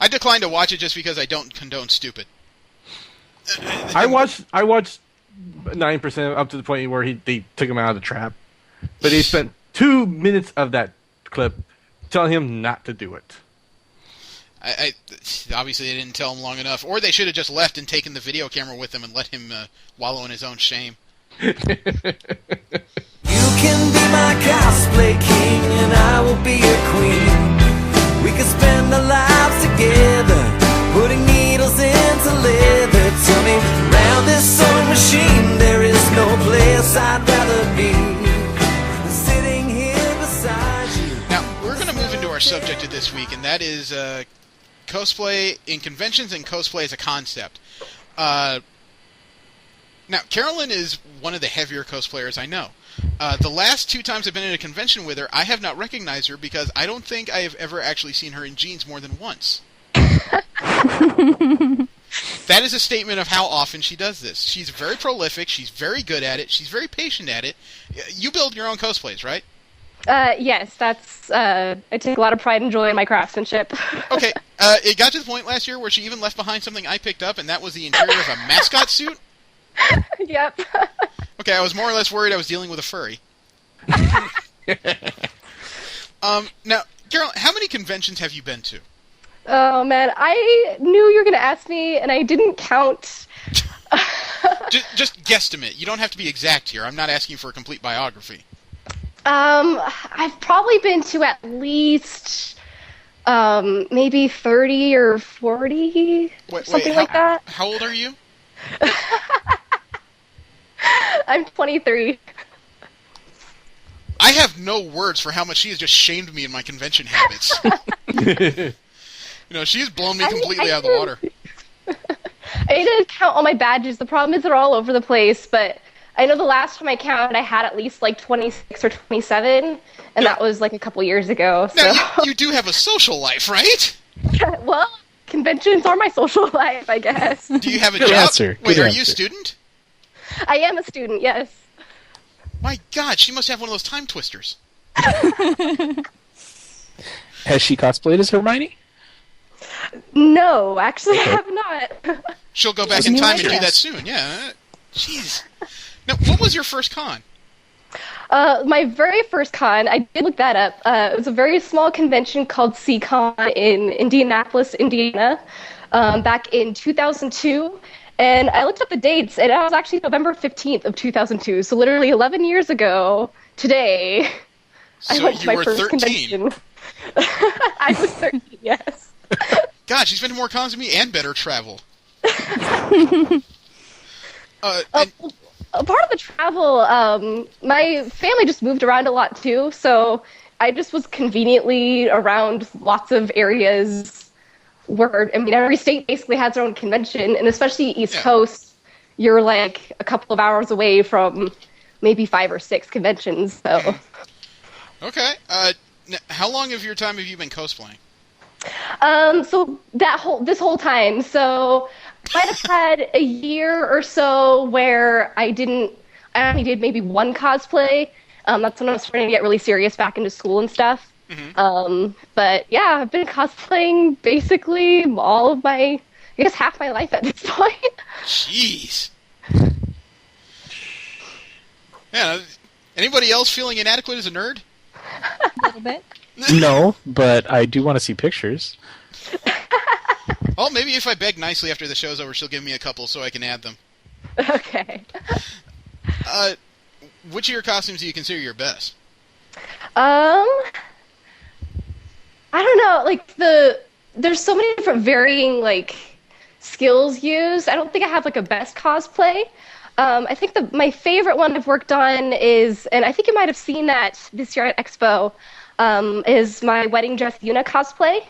declined to watch it just because I don't condone stupid. I watched 9% up to the point where they took him out of the trap, but they spent 2 minutes of that clip telling him not to do it. I obviously they didn't tell him long enough, or they should have just left and taken the video camera with him and let him wallow in his own shame. You can be my cosplay king and I will be your queen. We can spend our lives together, putting needles into leather. Tell me, round this sewing machine, there is no place I'd rather be than sitting here beside you. Now, we're going to move into our subject of this week, and that is cosplay in conventions and cosplay as a concept. Now, Carolyn is one of the heavier cosplayers I know. The last 2 times I've been at a convention with her, I have not recognized her because I don't think I have ever actually seen her in jeans more than once. That is a statement of how often she does this. She's very prolific, she's very good at it, she's very patient at it. You build your own cosplays, right? Yes, that's. I take a lot of pride and joy in my craftsmanship. Okay, it got to the point last year where she even left behind something I picked up, and that was the interior of a mascot suit. Yep. Okay, I was more or less worried I was dealing with a furry. Now, Carol, how many conventions have you been to? Oh man, I knew you were going to ask me, and I didn't count. just guesstimate. You don't have to be exact here. I'm not asking for a complete biography. I've probably been to at least Maybe 30 or 40, something like that. How old are you? I'm 23. I have no words for how much she has just shamed me in my convention habits. She has blown me completely out of the water. I need to count all my badges. The problem is they're all over the place, but I know the last time I counted, I had at least like 26 or 27, and that was like a couple years ago. So. Now, you do have a social life, right? Well, conventions are my social life, I guess. Do you have a Good job? answer. Wait, Good are answer. you a student? I am a student, yes. My God, she must have one of those time twisters. Has she cosplayed as Hermione? No, actually, I have not. She'll go back in time and do that soon, yeah. Jeez. Now, what was your first con? My very first con, I did look that up. It was a very small convention called C-Con in Indianapolis, Indiana, back in 2002. And I looked up the dates, and it was actually November 15th of 2002. So literally 11 years ago today, I went to my first 13. convention. I was 13, yes. God, she's been to more cons than me and better travel. A part of the travel, my family just moved around a lot too, so I just was conveniently around lots of areas where, every state basically has their own convention, and especially East Coast, you're like a couple of hours away from maybe 5 or 6 conventions, so. Okay. How long of your time have you been cosplaying? So this whole time, so I might have had a year or so where I only did maybe one cosplay. That's when I was starting to get really serious back into school and stuff. Mm-hmm. But yeah, I've been cosplaying basically all of I guess half my life at this point. Jeez. Yeah. Anybody else feeling inadequate as a nerd? A little bit. No, but I do want to see pictures. Well, maybe if I beg nicely after the show's over, she'll give me a couple so I can add them. Okay. Which of your costumes do you consider your best? I don't know, there's so many different varying, skills used. I don't think I have, a best cosplay. I think my favorite one I've worked on is, and I think you might have seen that this year at Expo, is my wedding dress Yuna cosplay.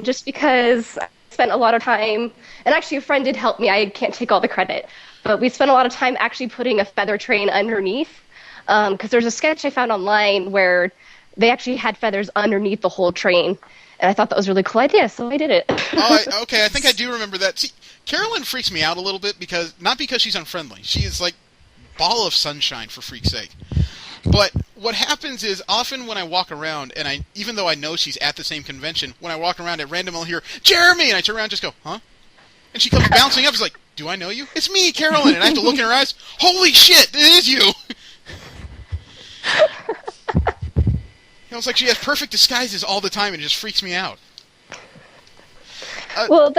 Just because I spent a lot of time, and actually a friend did help me, I can't take all the credit, but we spent a lot of time actually putting a feather train underneath, because there's a sketch I found online where they actually had feathers underneath the whole train, and I thought that was a really cool idea, so I did it. Okay, I think I do remember that. See, Carolyn freaks me out a little bit, not because she's unfriendly, she is like ball of sunshine, for freak's sake. But what happens is, often when I walk around, and even though I know she's at the same convention, when I walk around at random, I'll hear, "Jeremy!" And I turn around and just go, "Huh?" And she comes bouncing up, she's like, "Do I know you?" "It's me, Carolyn!" And I have to look in her eyes, "Holy shit, it is you!" It's like she has perfect disguises all the time, and it just freaks me out. Well,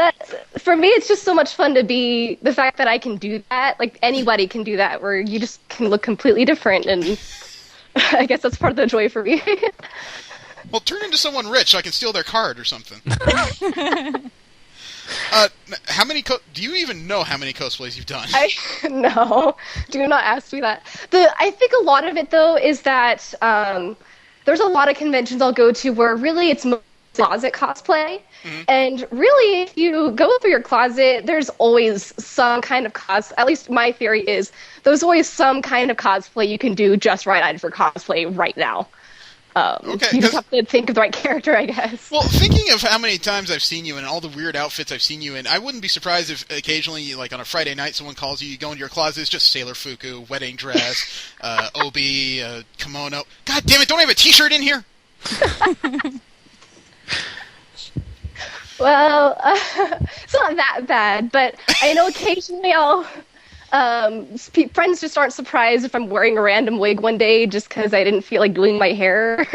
for me, it's just so much fun to be the fact that I can do that. Like, anybody can do that, where you just can look completely different, and I guess that's part of the joy for me. Well, turn into someone rich so I can steal their card or something. Do you even know how many cosplays you've done? No, do not ask me that. I think a lot of it, though, is that there's a lot of conventions I'll go to where really it's closet cosplay. Mm-hmm. And really, if you go through your closet, there's always some kind of at least my theory is, there's always some kind of cosplay you can do just right for cosplay right now. Okay, you just have to think of the right character, I guess. Well, thinking of how many times I've seen you and all the weird outfits I've seen you in, I wouldn't be surprised if occasionally, like on a Friday night, someone calls you go into your closet, it's just Sailor Fuku, wedding dress, obi, kimono. God damn it, don't I have a t-shirt in here? Well, it's not that bad, but I know occasionally friends just aren't surprised if I'm wearing a random wig one day just because I didn't feel like doing my hair.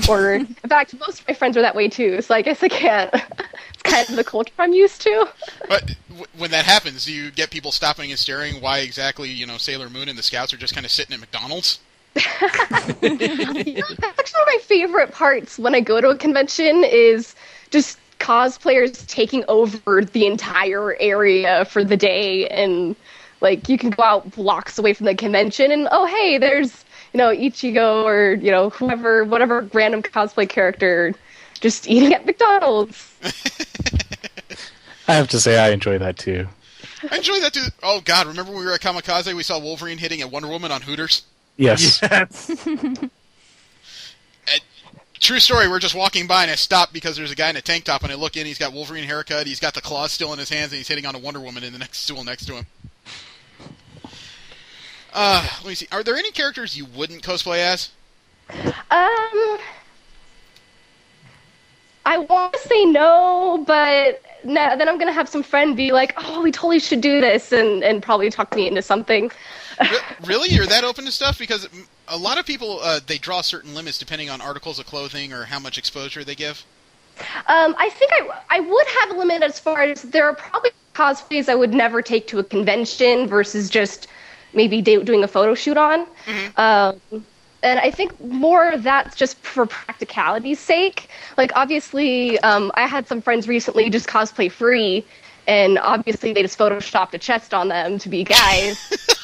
Or, in fact, most of my friends are that way too, so I guess I can't. It's kind of the culture I'm used to. But when that happens, do you get people stopping and staring why exactly, Sailor Moon and the Scouts are just kind of sitting at McDonald's? That's actually one of my favorite parts when I go to a convention is just cosplayers taking over the entire area for the day, and like you can go out blocks away from the convention and oh hey, there's Ichigo or whatever random cosplay character just eating at McDonald's. I have to say I enjoy that too. I enjoy that too. Oh god, remember when we were at Kamikaze, we saw Wolverine hitting at Wonder Woman on Hooters? Yes. True story, we're just walking by and I stop because there's a guy in a tank top and I look in, he's got Wolverine haircut, he's got the claws still in his hands and he's hitting on a Wonder Woman in the next stool next to him. Let me see. Are there any characters you wouldn't cosplay as? I want to say no, but then I'm going to have some friend be like, oh, we totally should do this, and probably talk me into something. Really? You're that open to stuff? Because a lot of people, they draw certain limits depending on articles of clothing or how much exposure they give. I think I would have a limit as far as there are probably cosplays I would never take to a convention versus just maybe doing a photo shoot on. Mm-hmm. And I think more of that's just for practicality's sake. Like, obviously, I had some friends recently just cosplay free, and obviously they just photoshopped a chest on them to be guys.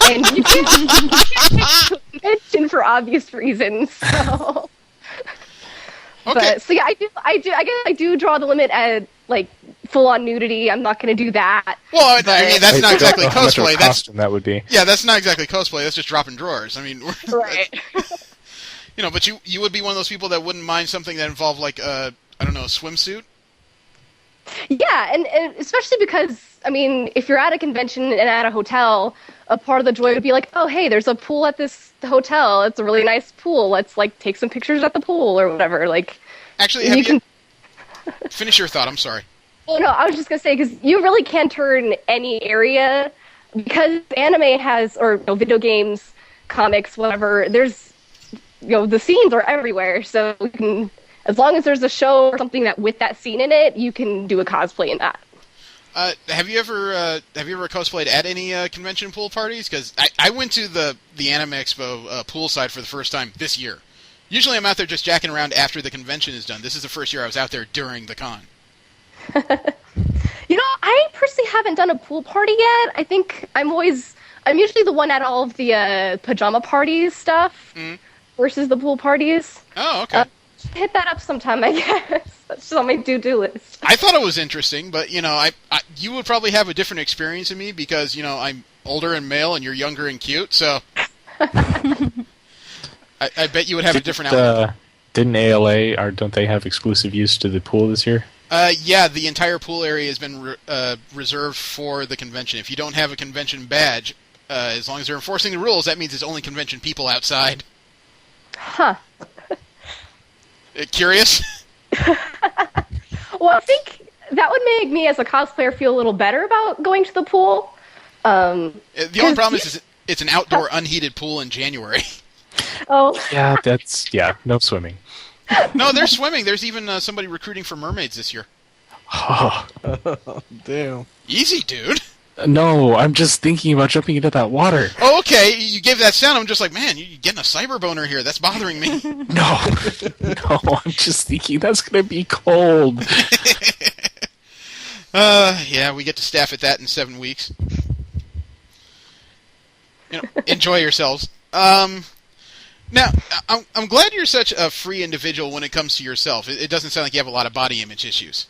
And you can't mention for obvious reasons. So. Okay. But, so yeah, I guess I do draw the limit at, like, full-on nudity. I'm not going to do that. Well, I mean, that's not exactly how much of a cosplay. costume that would be. Yeah, that's not exactly cosplay. That's just dropping drawers. I mean, right. But you would be one of those people that wouldn't mind something that involved, like, I don't know, a swimsuit? Yeah, and especially because, I mean, if you're at a convention and at a hotel, a part of the joy would be like, oh, hey, there's a pool at this hotel. It's a really nice pool. Let's, like, take some pictures at the pool or whatever. Like, actually, have you... Finish your thought. I'm sorry. Oh, no, I was just going to say, because you really can turn any area, because anime has, or video games, comics, whatever, there's, the scenes are everywhere, so you can, as long as there's a show or something that with that scene in it, you can do a cosplay in that. Have you ever cosplayed at any convention pool parties? Because I went to the Anime Expo poolside for the first time this year. Usually I'm out there just jacking around after the convention is done. This is the first year I was out there during the con. I personally haven't done a pool party yet. I think I'm usually the one at all of the pajama parties stuff versus the pool parties. Oh, okay. Hit that up sometime, I guess. That's just on my do-do list. I thought it was interesting, but, you would probably have a different experience than me because, I'm older and male and you're younger and cute, so... I bet you would have a different outlook. Didn't ALA, or don't they have exclusive use to the pool this year? Yeah, the entire pool area has been reserved for the convention. If you don't have a convention badge, as long as they're enforcing the rules, that means it's only convention people outside. Huh. Curious? Well, I think that would make me as a cosplayer feel a little better about going to the pool. The only problem is it's an outdoor unheated pool in January. Oh. Yeah, no swimming. No, there's swimming. There's even somebody recruiting for mermaids this year. Oh. Damn. Easy, dude. No, I'm just thinking about jumping into that water. Oh, okay. You gave that sound. I'm just like, man, you're getting a cyber boner here. That's bothering me. No, I'm just thinking that's going to be cold. Yeah, we get to staff at that in 7 weeks. Enjoy yourselves. Now, I'm glad you're such a free individual when it comes to yourself. It doesn't sound like you have a lot of body image issues.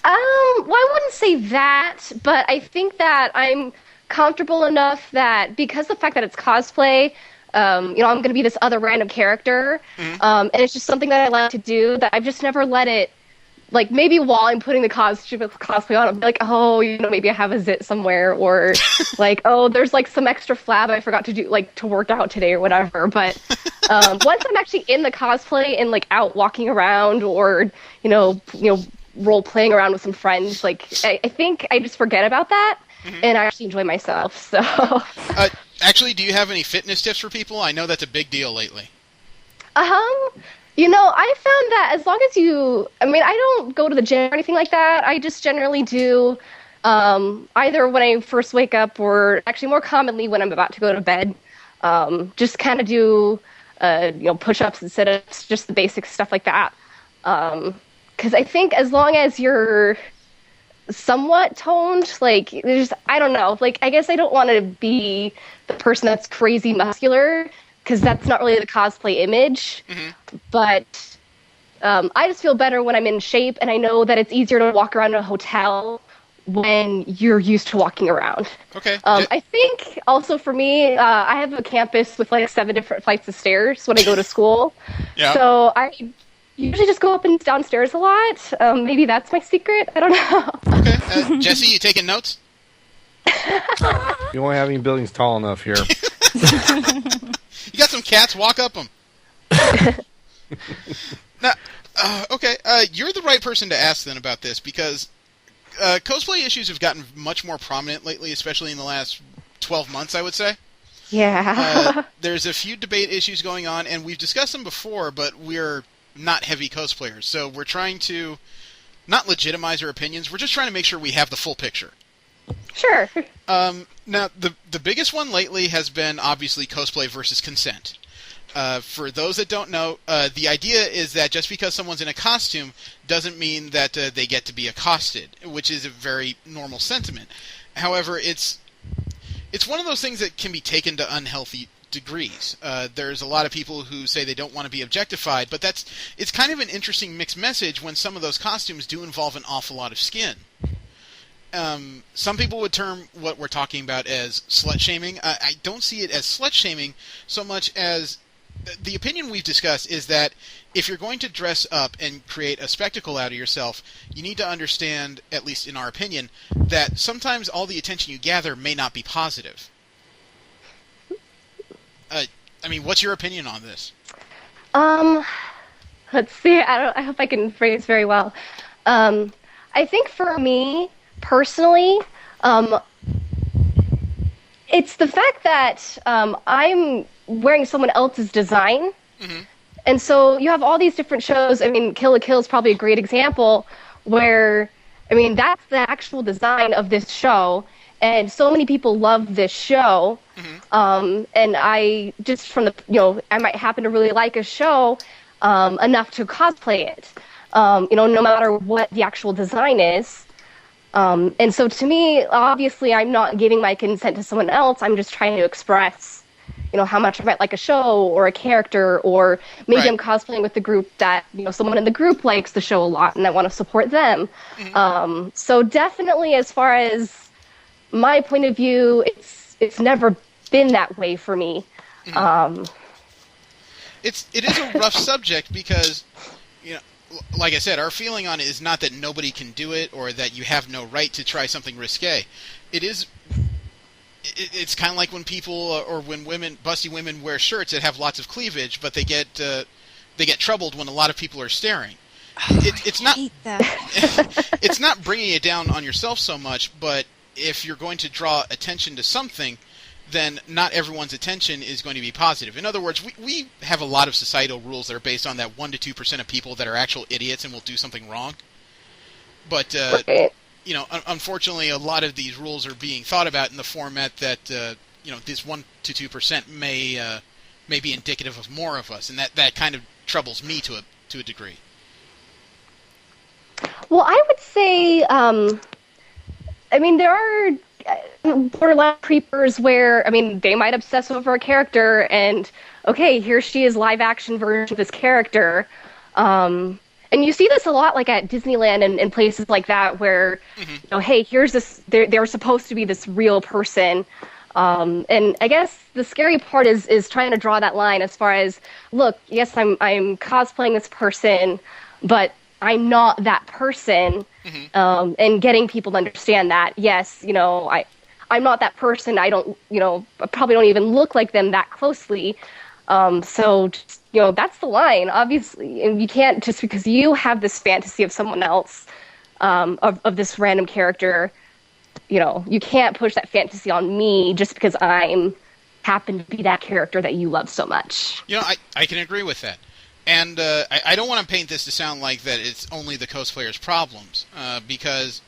Well, I wouldn't say that, but I think that I'm comfortable enough that because the fact that it's cosplay, I'm going to be this other random character, and it's just something that I like to do, that I've just never let it, like, maybe while I'm putting the cosplay on, I'll be like, oh, maybe I have a zit somewhere, or like, oh, there's like some extra flab I forgot to do, like, to work out today or whatever. But once I'm actually in the cosplay and like out walking around, or role playing around with some friends, like, I think I just forget about that and I actually enjoy myself. So, actually, do you have any fitness tips for people? I know that's a big deal lately. I found that as long as I don't go to the gym or anything like that. I just generally do either when I first wake up, or actually more commonly when I'm about to go to bed. Just kind of do push-ups and sit-ups, just the basic stuff like that. Because I think as long as you're somewhat toned, like, I don't know, like, I guess I don't want to be the person that's crazy muscular, because that's not really the cosplay image. But I just feel better when I'm in shape, and I know that it's easier to walk around a hotel when you're used to walking around. Okay. I think also for me, I have a campus with like 7 different flights of stairs when I go to school. Yeah. So I usually just go up and downstairs a lot. Maybe that's my secret. I don't know. Okay. Jesse, you taking notes? You won't have any buildings tall enough here. You got some cats, walk up them. Now, okay, you're the right person to ask then about this, because cosplay issues have gotten much more prominent lately, especially in the last 12 months, I would say. Yeah. There's a few debate issues going on, and we've discussed them before, but we're not heavy cosplayers, so we're trying to not legitimize our opinions, we're just trying to make sure we have the full picture. Sure. Now, the biggest one lately has been, obviously, cosplay versus consent. For those that don't know, the idea is that just because someone's in a costume doesn't mean that they get to be accosted, which is a very normal sentiment. However, it's one of those things that can be taken to unhealthy degrees. There's a lot of people who say they don't want to be objectified, but it's kind of an interesting mixed message when some of those costumes do involve an awful lot of skin. Some people would term what we're talking about as slut-shaming. I don't see it as slut-shaming so much as the opinion we've discussed is that if you're going to dress up and create a spectacle out of yourself, you need to understand, at least in our opinion, that sometimes all the attention you gather may not be positive. I mean, what's your opinion on this? Let's see. I hope I can phrase very well. I think for me, personally, it's the fact that I'm wearing someone else's design. And so you have all these different shows. I mean, Kill la Kill is probably a great example where, I mean, that's the actual design of this show. And so many people love this show. And I just from the, I might happen to really like a show enough to cosplay it, no matter what the actual design is. And so to me, obviously, I'm not giving my consent to someone else. I'm just trying to express, how much I might like a show or a character, or maybe Right. I'm cosplaying with the group that, someone in the group likes the show a lot and I want to support them. So definitely, as far as my point of view, it's never been that way for me. It is a rough subject because, like I said, our feeling on it is not that nobody can do it or that you have no right to try something risque. It's kind of like when people or when busty women wear shirts that have lots of cleavage, but they get troubled when a lot of people are staring. It's not hate that. it's not bringing it down on yourself so much, but if you're going to draw attention to something, then not everyone's attention is going to be positive. In other words, we have a lot of societal rules that are based on that 1% to 2% of people that are actual idiots and will do something wrong. But, unfortunately, a lot of these rules are being thought about in the format that, this 1% to 2% may be indicative of more of us, and that kind of troubles me to a degree. Well, I would say, there are borderline creepers where, they might obsess over a character and, okay, here she is, live action version of this character. And you see this a lot, like at Disneyland and places like that, where, hey, here's this, they're supposed to be this real person. And I guess the scary part is trying to draw that line as far as, look, yes, I'm cosplaying this person, but I'm not that person. And getting people to understand that, yes, I'm not that person. I don't, I probably don't even look like them that closely. So, just, that's the line, obviously. And you can't, just because you have this fantasy of someone else, of this random character, you can't push that fantasy on me just because I'm happen to be that character that you love so much. I can agree with that. And I don't want to paint this to sound like that it's only the cosplayers' problems, because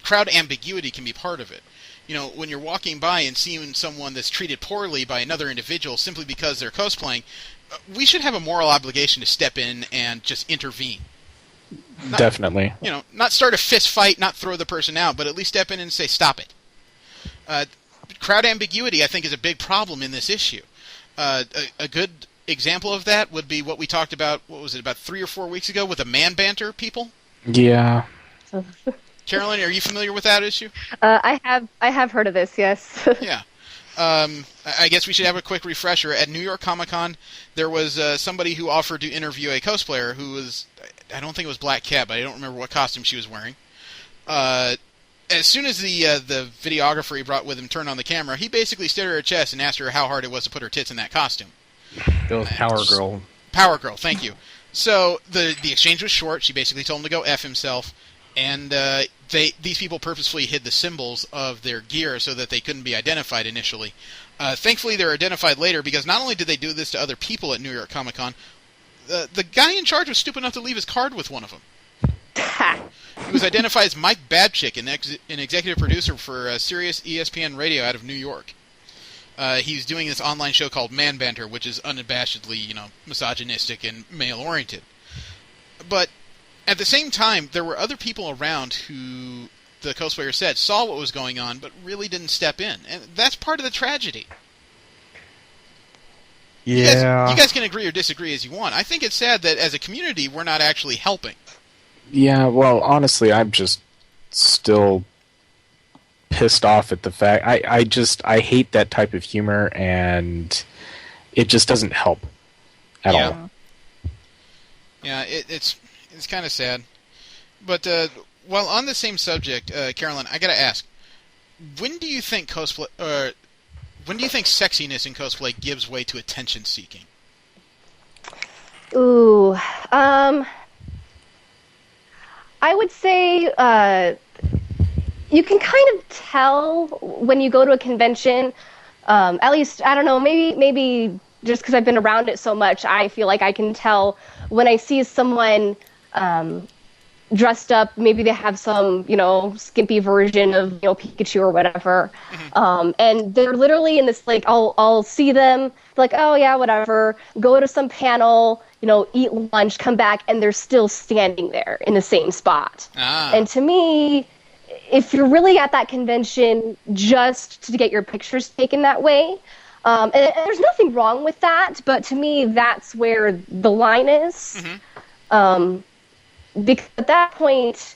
crowd ambiguity can be part of it. You know, when you're walking by and seeing someone that's treated poorly by another individual simply because they're cosplaying, we should have a moral obligation to step in and just intervene. Definitely. You know, not start a fist fight, not throw the person out, but at least step in and say, stop it. Crowd ambiguity, I think, is a big problem in this issue. A good example of that would be what we talked about, what was it, about 3 or 4 weeks ago with the man banter people? Yeah. Carolyn, are you familiar with that issue? I have heard of this, yes. Yeah. I guess we should have a quick refresher. At New York Comic Con, there was somebody who offered to interview a cosplayer who was, I don't think it was Black Cat, but I don't remember what costume she was wearing. As soon as the videographer he brought with him turned on the camera, he basically stared at her chest and asked her how hard it was to put her tits in that costume. It was Power Girl. Power Girl, thank you. So the exchange was short. She basically told him to go F himself, and these people purposefully hid the symbols of their gear so that they couldn't be identified initially. Thankfully, they were identified later because not only did they do this to other people at New York Comic Con, the guy in charge was stupid enough to leave his card with one of them. He was identified as Mike Babchick, an executive producer for Sirius ESPN Radio out of New York. He's doing this online show called Man Banter, which is unabashedly, misogynistic and male-oriented. But at the same time, there were other people around who, the cosplayer said, saw what was going on, but really didn't step in. And that's part of the tragedy. Yeah. You guys can agree or disagree as you want. I think it's sad that as a community, we're not actually helping. Yeah, well, honestly, I'm just still pissed off at the fact. I hate that type of humor, and it just doesn't help at all. Yeah, it's kind of sad. But while on the same subject, Carolyn, I gotta ask, when do you think sexiness in cosplay gives way to attention seeking? Ooh, I would say you can kind of tell when you go to a convention. At least, I don't know, maybe just because I've been around it so much, I feel like I can tell when I see someone dressed up. Maybe they have some, skimpy version of, Pikachu or whatever. And they're literally in this, like, I'll see them, like, oh yeah, whatever, go to some panel, eat lunch, come back, and they're still standing there in the same spot. And to me, if you're really at that convention just to get your pictures taken that way, and there's nothing wrong with that, but to me, that's where the line is. Because at that point,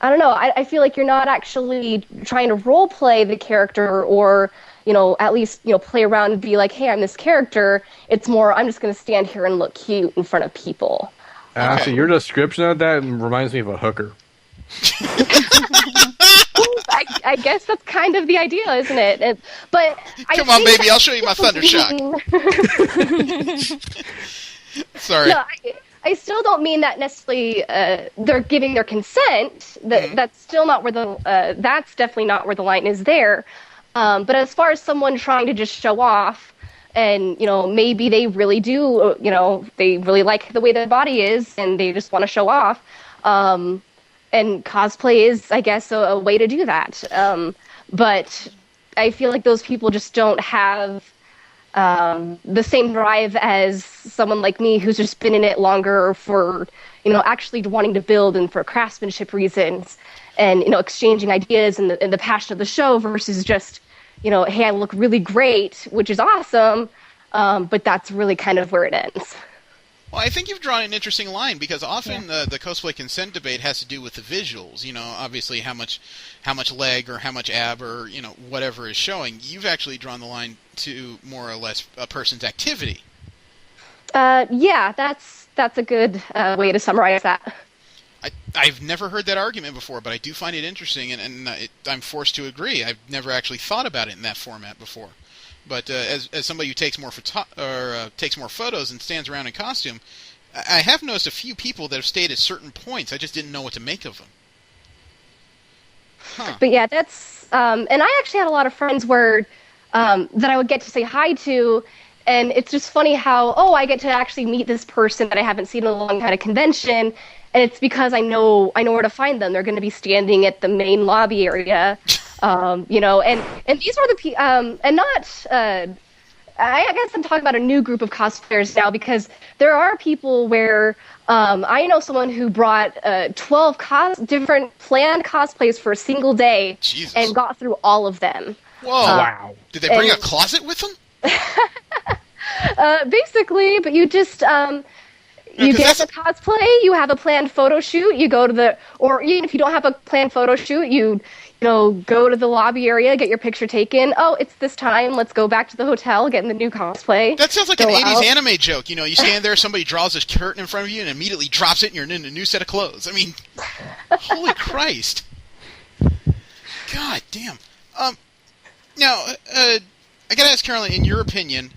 I don't know, I feel like you're not actually trying to role play the character or, at least, play around and be like, hey, I'm this character. It's more, I'm just going to stand here and look cute in front of people. Actually, your description of that reminds me of a hooker. I guess that's kind of the idea, isn't it? But Come on, baby, I'll show you my Thunder Shock. Sorry. No, I still don't mean that necessarily they're giving their consent. That's still not where that's definitely not where the line is there. But as far as someone trying to just show off, and maybe they really do, they really like the way their body is, and they just want to show off. And cosplay is, I guess, a way to do that. But I feel like those people just don't have the same drive as someone like me who's just been in it longer for, actually wanting to build and for craftsmanship reasons and, exchanging ideas and the passion of the show versus just, hey, I look really great, which is awesome, but that's really kind of where it ends. Well, I think you've drawn an interesting line because often the cosplay consent debate has to do with the visuals. Obviously how much leg or how much ab or whatever is showing. You've actually drawn the line to more or less a person's activity. Yeah, that's a good way to summarize that. I've never heard that argument before, but I do find it interesting, and I'm forced to agree. I've never actually thought about it in that format before. But as somebody who takes more photos and stands around in costume, I have noticed a few people that have stayed at certain points. I just didn't know what to make of them. Huh. But yeah, that's and I actually had a lot of friends where that I would get to say hi to, and it's just funny how I get to actually meet this person that I haven't seen in a long time at a convention, and it's because I know where to find them. They're going to be standing at the main lobby area, and these are the and not. I guess I'm talking about a new group of cosplayers now, because there are people where I know someone who brought 12 different planned cosplays for a single day. Jesus. And got through all of them. Whoa! Wow. Did they bring a closet with them? Basically, but you just you get the cosplay, you have a planned photo shoot, you go to or even if you don't have a planned photo shoot, you go to the lobby area, get your picture taken. Oh, it's this time. Let's go back to the hotel, get in the new cosplay. That sounds like an 80s anime joke. You stand there, somebody draws this curtain in front of you, and immediately drops it, and you're in a new set of clothes. I mean, holy Christ. God damn. Now, I gotta ask Carolyn, in your opinion,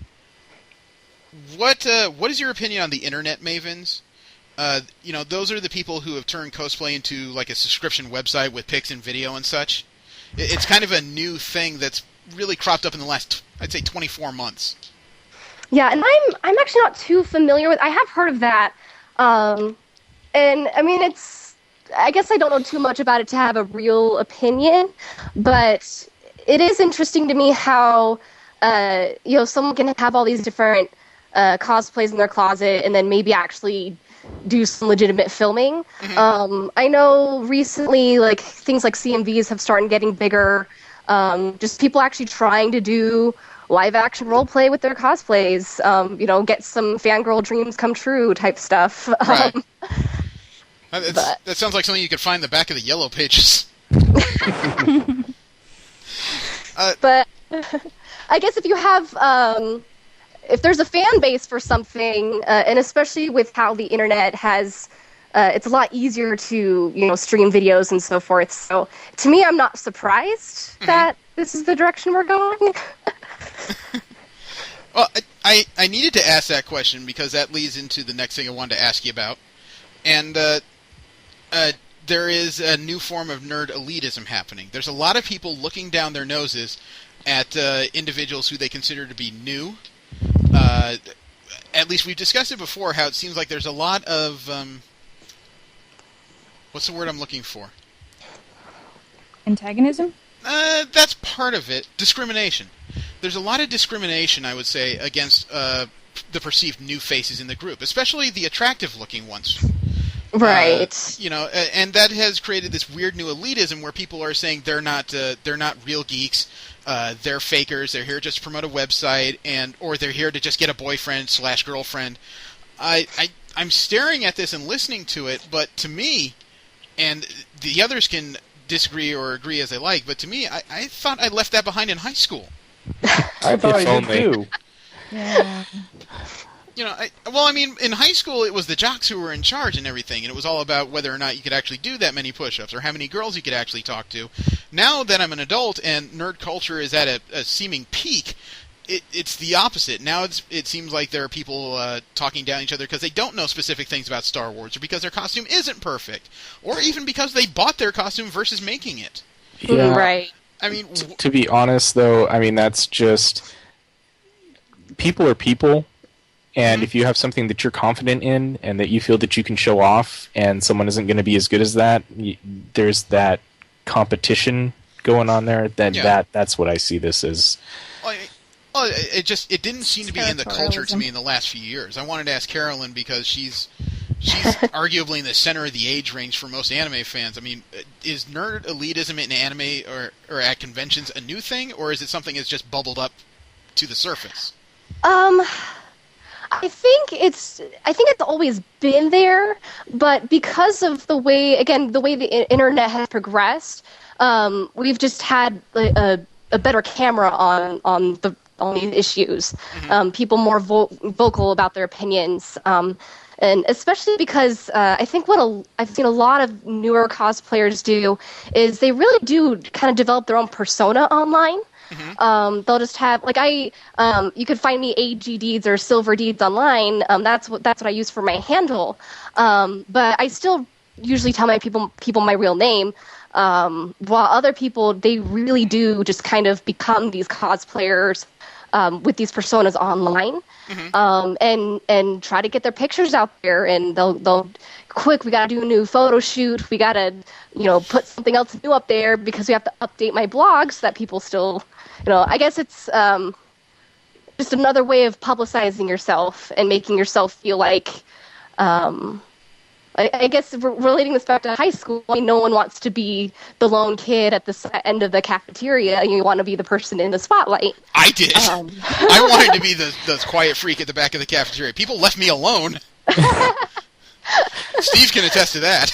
what is your opinion on the internet mavens? Those are the people who have turned cosplay into like a subscription website with pics and video and such. It's kind of a new thing that's really cropped up in the last, I'd say, 24 months. Yeah, and I'm actually not too familiar with. I have heard of that, and I mean I guess I don't know too much about it to have a real opinion, but it is interesting to me how someone can have all these different cosplays in their closet and then maybe actually do some legitimate filming. Mm-hmm. I know recently, like things like CMVs have started getting bigger. Just people actually trying to do live action role play with their cosplays. Get some fangirl dreams come true type stuff. Right. That sounds like something you could find in the back of the Yellow Pages. But I guess if you have, if there's a fan base for something, and especially with how the internet has, it's a lot easier to, stream videos and so forth. So to me, I'm not surprised that this is the direction we're going. Well, I needed to ask that question because that leads into the next thing I wanted to ask you about. And there is a new form of nerd elitism happening. There's a lot of people looking down their noses at individuals who they consider to be new. At least we've discussed it before, how it seems like there's a lot of... what's the word I'm looking for? Antagonism? That's part of it. Discrimination. There's a lot of discrimination, I would say, against the perceived new faces in the group, especially the attractive-looking ones. Right. And that has created this weird new elitism where people are saying they're not real geeks, they're fakers, they're here just to promote a website, or they're here to just get a boyfriend/girlfriend. I'm staring at this and listening to it, but to me, and the others can disagree or agree as they like, but to me, I thought I left that behind in high school. I thought I did too. Yeah. In high school, it was the jocks who were in charge and everything, and it was all about whether or not you could actually do that many push-ups or how many girls you could actually talk to. Now that I'm an adult and nerd culture is at a seeming peak, it's the opposite. Now it seems like there are people talking down each other because they don't know specific things about Star Wars, or because their costume isn't perfect, or even because they bought their costume versus making it. Yeah. Right. I mean, to be honest, though, that's just... People are people. And if you have something that you're confident in and that you feel that you can show off and someone isn't going to be as good as that, there's that competition going on there, then that's what I see this as. It didn't seem to be in the culture to me in the last few years. I wanted to ask Carolyn because she's arguably in the center of the age range for most anime fans. I mean, is nerd elitism in anime or at conventions a new thing, or is it something that's just bubbled up to the surface? I think it's always been there, but because of the way the internet has progressed, we've just had a better camera on these issues. Mm-hmm. People more vocal about their opinions, and especially because I think what I've seen a lot of newer cosplayers do is they really do kind of develop their own persona online. Mm-hmm. They'll just have you could find me AG Deeds or Silver Deeds online. That's what I use for my handle. But I still usually tell my people my real name. While other people, they really do just kind of become these cosplayers with these personas online, and try to get their pictures out there, and they'll quick, we got to do a new photo shoot, we got to put something else new up there because we have to update my blog so that people still, I guess it's just another way of publicizing yourself and making yourself feel like, I guess relating this back to high school, no one wants to be the lone kid at the end of the cafeteria. You want to be the person in the spotlight. I did. I wanted to be the quiet freak at the back of the cafeteria. People left me alone. Steve can attest to that.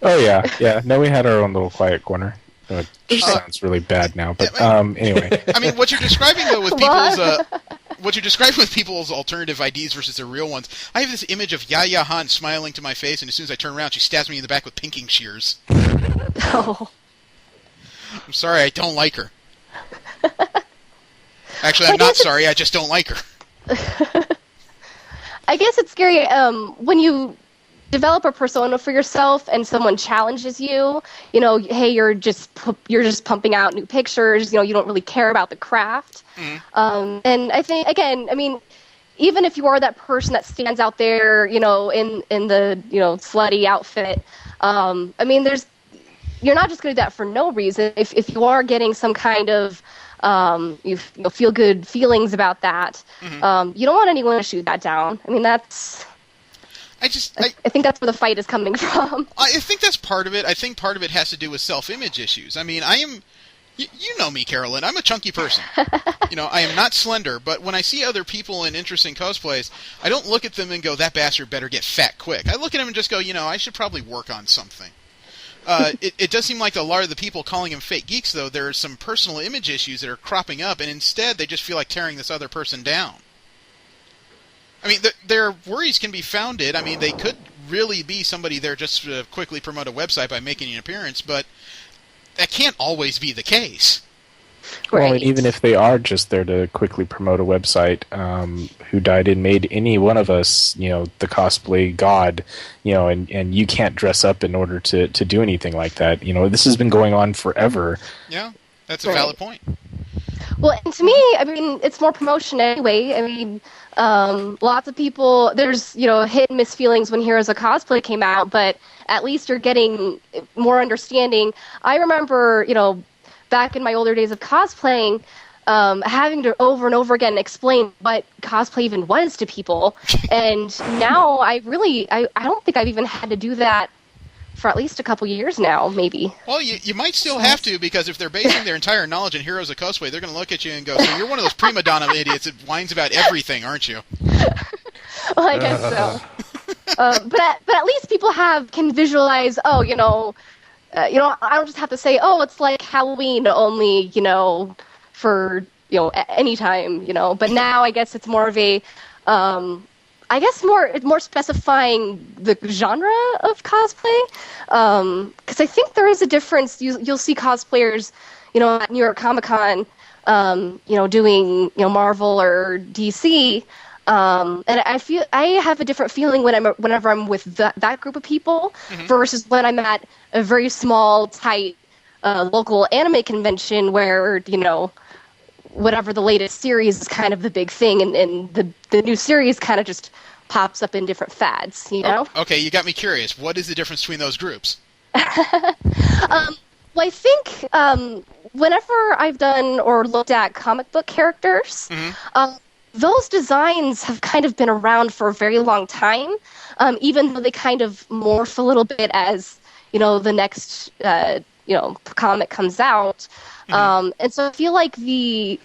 Oh, yeah. No, we had our own little quiet corner. It sounds really bad now, but anyway. I mean, what you're describing, though, with people's... what you're describing with people's alternative IDs versus their real ones, I have this image of Yaya Han smiling to my face, and as soon as I turn around, she stabs me in the back with pinking shears. Oh. I'm sorry, I don't like her. Actually, I'm not sorry, I just don't like her. I guess it's scary when you develop a persona for yourself and someone challenges you, hey, you're just pumping out new pictures, you don't really care about the craft. And I think, again, even if you are that person that stands out there, in the, slutty outfit, you're not just going to do that for no reason. If you are getting some kind of, you feel good feelings about that, you don't want anyone to shoot that down. I think that's where the fight is coming from. I think that's part of it. I think part of it has to do with self-image issues. I am... You know me, Carolyn. I'm a chunky person. I am not slender, but when I see other people in interesting cosplays, I don't look at them and go, that bastard better get fat quick. I look at him and just go, I should probably work on something. It does seem like a lot of the people calling him fake geeks, though, there are some personal image issues that are cropping up, and instead they just feel like tearing this other person down. Their worries can be founded. They could really be somebody there just to quickly promote a website by making an appearance, but that can't always be the case. Right. Well, and even if they are just there to quickly promote a website, who died and made any one of us, the cosplay god, and you can't dress up in order to do anything like that. This has been going on forever. Yeah, that's a valid point. Well, and to me, it's more promotion anyway. Lots of people, there's, hit and miss feelings when Heroes of Cosplay came out, but at least you're getting more understanding. I remember, back in my older days of cosplaying, having to over and over again explain what cosplay even was to people. And now I don't think I've even had to do that for at least a couple years now, maybe. Well, you might still have to, because if they're basing their entire knowledge in Heroes of Cosplay, they're going to look at you and go, so you're one of those prima donna idiots that whines about everything, aren't you? Well, I guess so. But at least people can visualize, I don't just have to say, it's like Halloween only, for, any time, But now I guess it's more of a... more specifying the genre of cosplay, because I think there is a difference. You'll see cosplayers, at New York Comic Con, doing Marvel or DC, and I have a different feeling whenever I'm with that group of people versus when I'm at a very small, tight, local anime convention where whatever the latest series is kind of the big thing, and the new series kind of just pops up in different fads, Okay, you got me curious. What is the difference between those groups? Well, I think whenever I've done or looked at comic book characters, those designs have kind of been around for a very long time, even though they kind of morph a little bit as, the next, comic comes out. And so I feel like the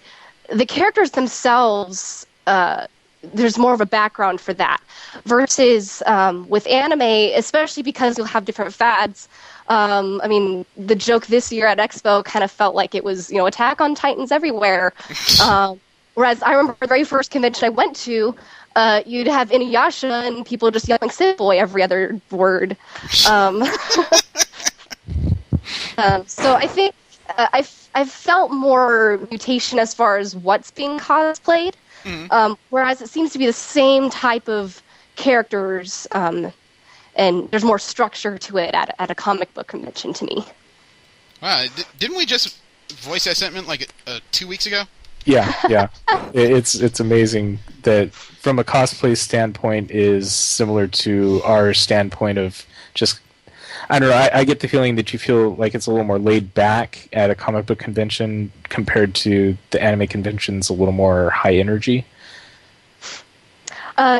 characters themselves, there's more of a background for that versus with anime, especially because you'll have different fads. The joke this year at Expo kind of felt like it was, Attack on Titans everywhere. Whereas I remember the very first convention I went to, you'd have Inuyasha and people just yelling "Sit Boy" every other word. So I think I've felt more mutation as far as what's being cosplayed, whereas it seems to be the same type of characters, and there's more structure to it at a comic book convention to me. Wow, didn't we just voice that sentiment like 2 weeks ago? Yeah. It's amazing that from a cosplay standpoint is similar to our standpoint of just, I don't know, I get the feeling that you feel like it's a little more laid back at a comic book convention compared to the anime conventions, a little more high energy.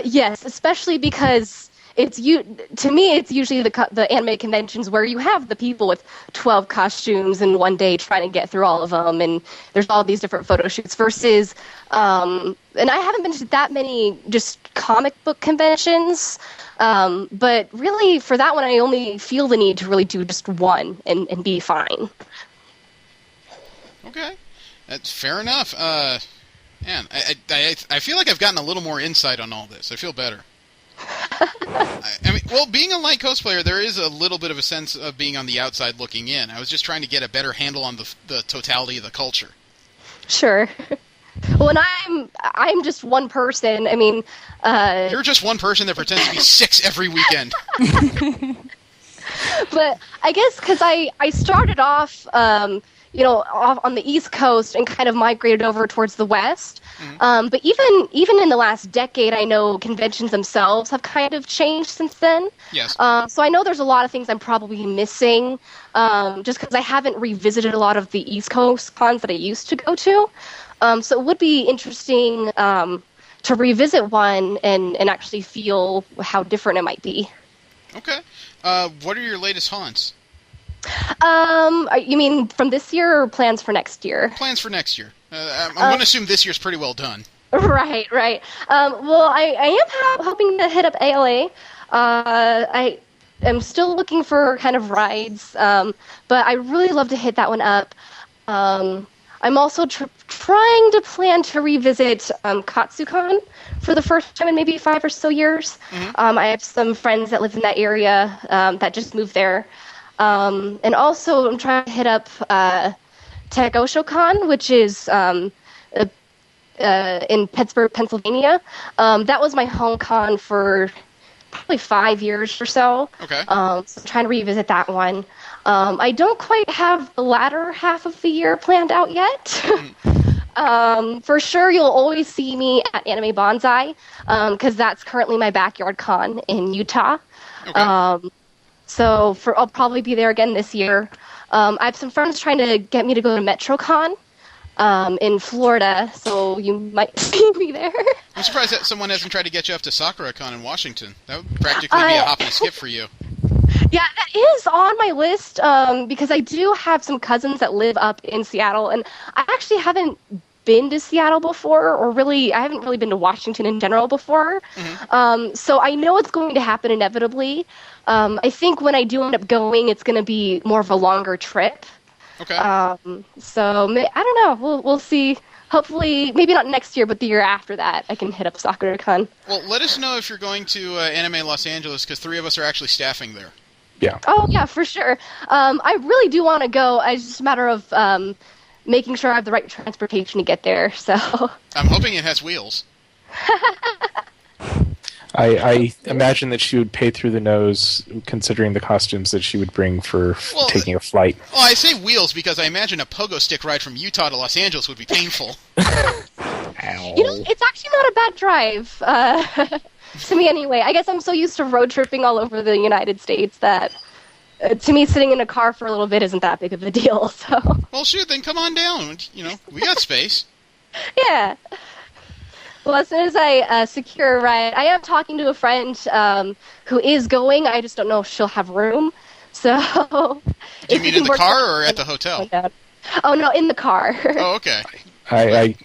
Yes, especially because to me it's usually the anime conventions where you have the people with 12 costumes in one day trying to get through all of them, and there's all these different photo shoots versus and I haven't been to that many just comic book conventions, but really for that one I only feel the need to really do just one and be fine. Okay, that's fair enough. Man, I feel like I've gotten a little more insight on all this. I feel better. I mean, well, being a light cosplayer, there is a little bit of a sense of being on the outside looking in. I was just trying to get a better handle on the totality of the culture. Sure. Well, and I'm just one person. I mean, you're just one person that pretends to be 6 every weekend. But I guess because I started off, off on the East Coast and kind of migrated over towards the West. Mm-hmm. But even in the last decade, I know conventions themselves have kind of changed since then. Yes. So I know there's a lot of things I'm probably missing, just because I haven't revisited a lot of the East Coast cons that I used to go to. So it would be interesting to revisit one and actually feel how different it might be. Okay. What are your latest haunts? You mean from this year or plans for next year? Plans for next year. I'm going to assume this year's pretty well done. Right. Well, I am hoping to hit up ALA. I am still looking for kind of rides, but I really love to hit that one up. I'm also trying to plan to revisit Katsucon for the first time in maybe 5 or so years. Mm-hmm. I have some friends that live in that area that just moved there. And also, I'm trying to hit up TechOshoCon, which is in Pittsburgh, Pennsylvania. That was my home con for probably 5 years or so. Okay. So I'm trying to revisit that one. I don't quite have the latter half of the year planned out yet. Mm-hmm. For sure, you'll always see me at Anime Bonsai, because that's currently my backyard con in Utah. Okay. So I'll probably be there again this year. I have some friends trying to get me to go to MetroCon in Florida, so you might see me there. I'm surprised that someone hasn't tried to get you up to SakuraCon in Washington. That would practically be a hop and a skip for you. Yeah, that is on my list, because I do have some cousins that live up in Seattle, and I actually haven't been to Seattle before, or I haven't really been to Washington in general before. Mm-hmm. So I know it's going to happen inevitably. I think when I do end up going, it's going to be more of a longer trip. Okay. So I don't know. We'll see. Hopefully, maybe not next year, but the year after that, I can hit up SakuraCon. Well, let us know if you're going to Anime Los Angeles, because 3 of us are actually staffing there. Yeah. Oh, yeah, for sure. I really do want to go. It's just a matter of making sure I have the right transportation to get there. So I'm hoping it has wheels. I imagine that she would pay through the nose, considering the costumes that she would bring for taking a flight. Well, I say wheels because I imagine a pogo stick ride from Utah to Los Angeles would be painful. Ow. It's actually not a bad drive, to me anyway. I guess I'm so used to road tripping all over the United States that, to me, sitting in a car for a little bit isn't that big of a deal. So. Well, shoot, then come on down. We got space. Yeah. Well, as soon as I secure a ride, I am talking to a friend who is going. I just don't know if she'll have room. So. Do you mean in the car or at the hotel? Oh no, in the car. Oh, okay.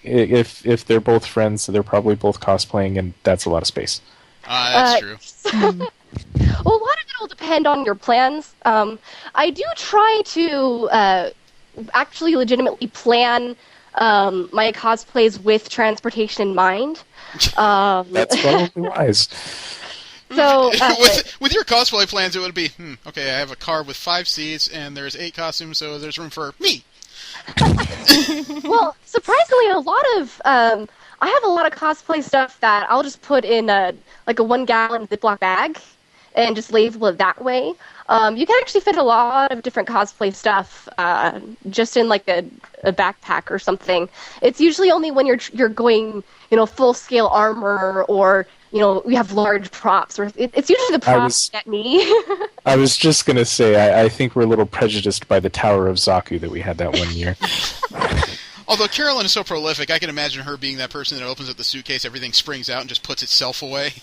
If they're both friends, they're probably both cosplaying, and that's a lot of space. That's true. Well, a lot of it will depend on your plans. I do try to actually legitimately plan my cosplays with transportation in mind. That's probably wise. So with your cosplay plans, it would be okay. I have a car with 5 seats, and there's 8 costumes, so there's room for me. Well, surprisingly, I have a lot of cosplay stuff that I'll just put in a 1-gallon Ziploc bag, and just label it that way. You can actually fit a lot of different cosplay stuff just in like a backpack or something. It's usually only when you're going, full scale armor, or we have large props, or it's usually the props that get me. I was just gonna say, I think we're a little prejudiced by the Tower of Zaku that we had that one year. Although Carolyn is so prolific, I can imagine her being that person that opens up the suitcase, everything springs out, and just puts itself away.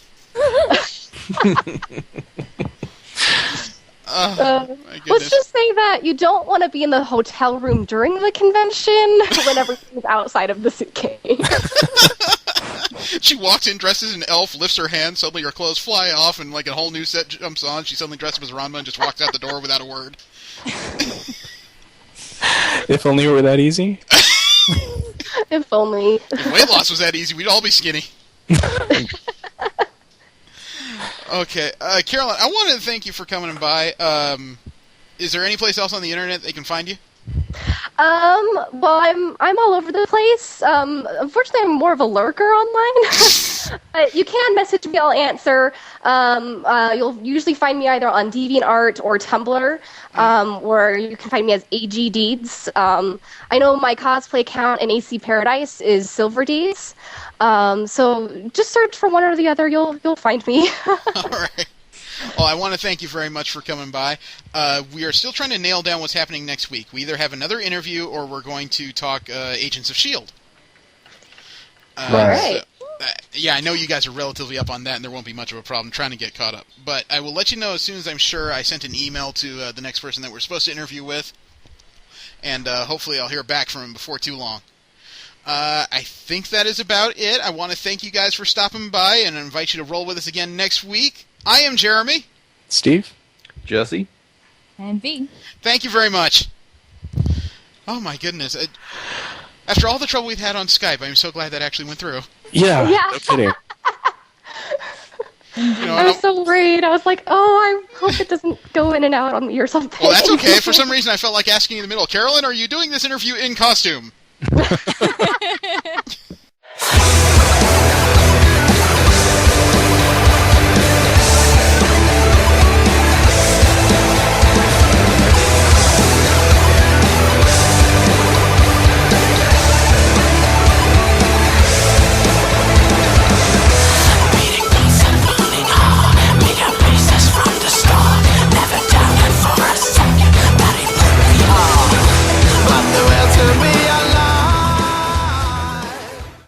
Let's just say that you don't want to be in the hotel room during the convention when everything's outside of the suitcase. She walks in dressed as an elf, lifts her hand, suddenly her clothes fly off, and like a whole new set jumps on. She suddenly dresses up as Ranma and just walks out the door without a word. If only it were that easy. If only. If weight loss was that easy, we'd all be skinny. Okay, Carolyn, I wanted to thank you for coming by. Is there any place else on the internet they can find you? Well, I'm all over the place. Unfortunately, I'm more of a lurker online. But you can message me, I'll answer. You'll usually find me either on DeviantArt or Tumblr, where you can find me as AG Deeds. I know my cosplay account in AC Paradise is Silver Deeds. So just search for one or the other, you'll find me. All right. Well, I want to thank you very much for coming by. We are still trying to nail down what's happening next week. We either have another interview or we're going to talk Agents of S.H.I.E.L.D. Right. So, yeah, I know you guys are relatively up on that, and there won't be much of a problem trying to get caught up. But I will let you know as soon as I'm sure. I sent an email to the next person that we're supposed to interview with, and hopefully I'll hear back from him before too long. I think that is about it. I want to thank you guys for stopping by and invite you to roll with us again next week. I am Jeremy. Steve? Jesse? And V. Thank you very much. Oh my goodness. After all the trouble we've had on Skype, I'm so glad that actually went through. Yeah. No kidding. I was so worried. I was like, I hope it doesn't go in and out on me or something. Well, that's okay. For some reason, I felt like asking in the middle, Carolyn, are you doing this interview in costume?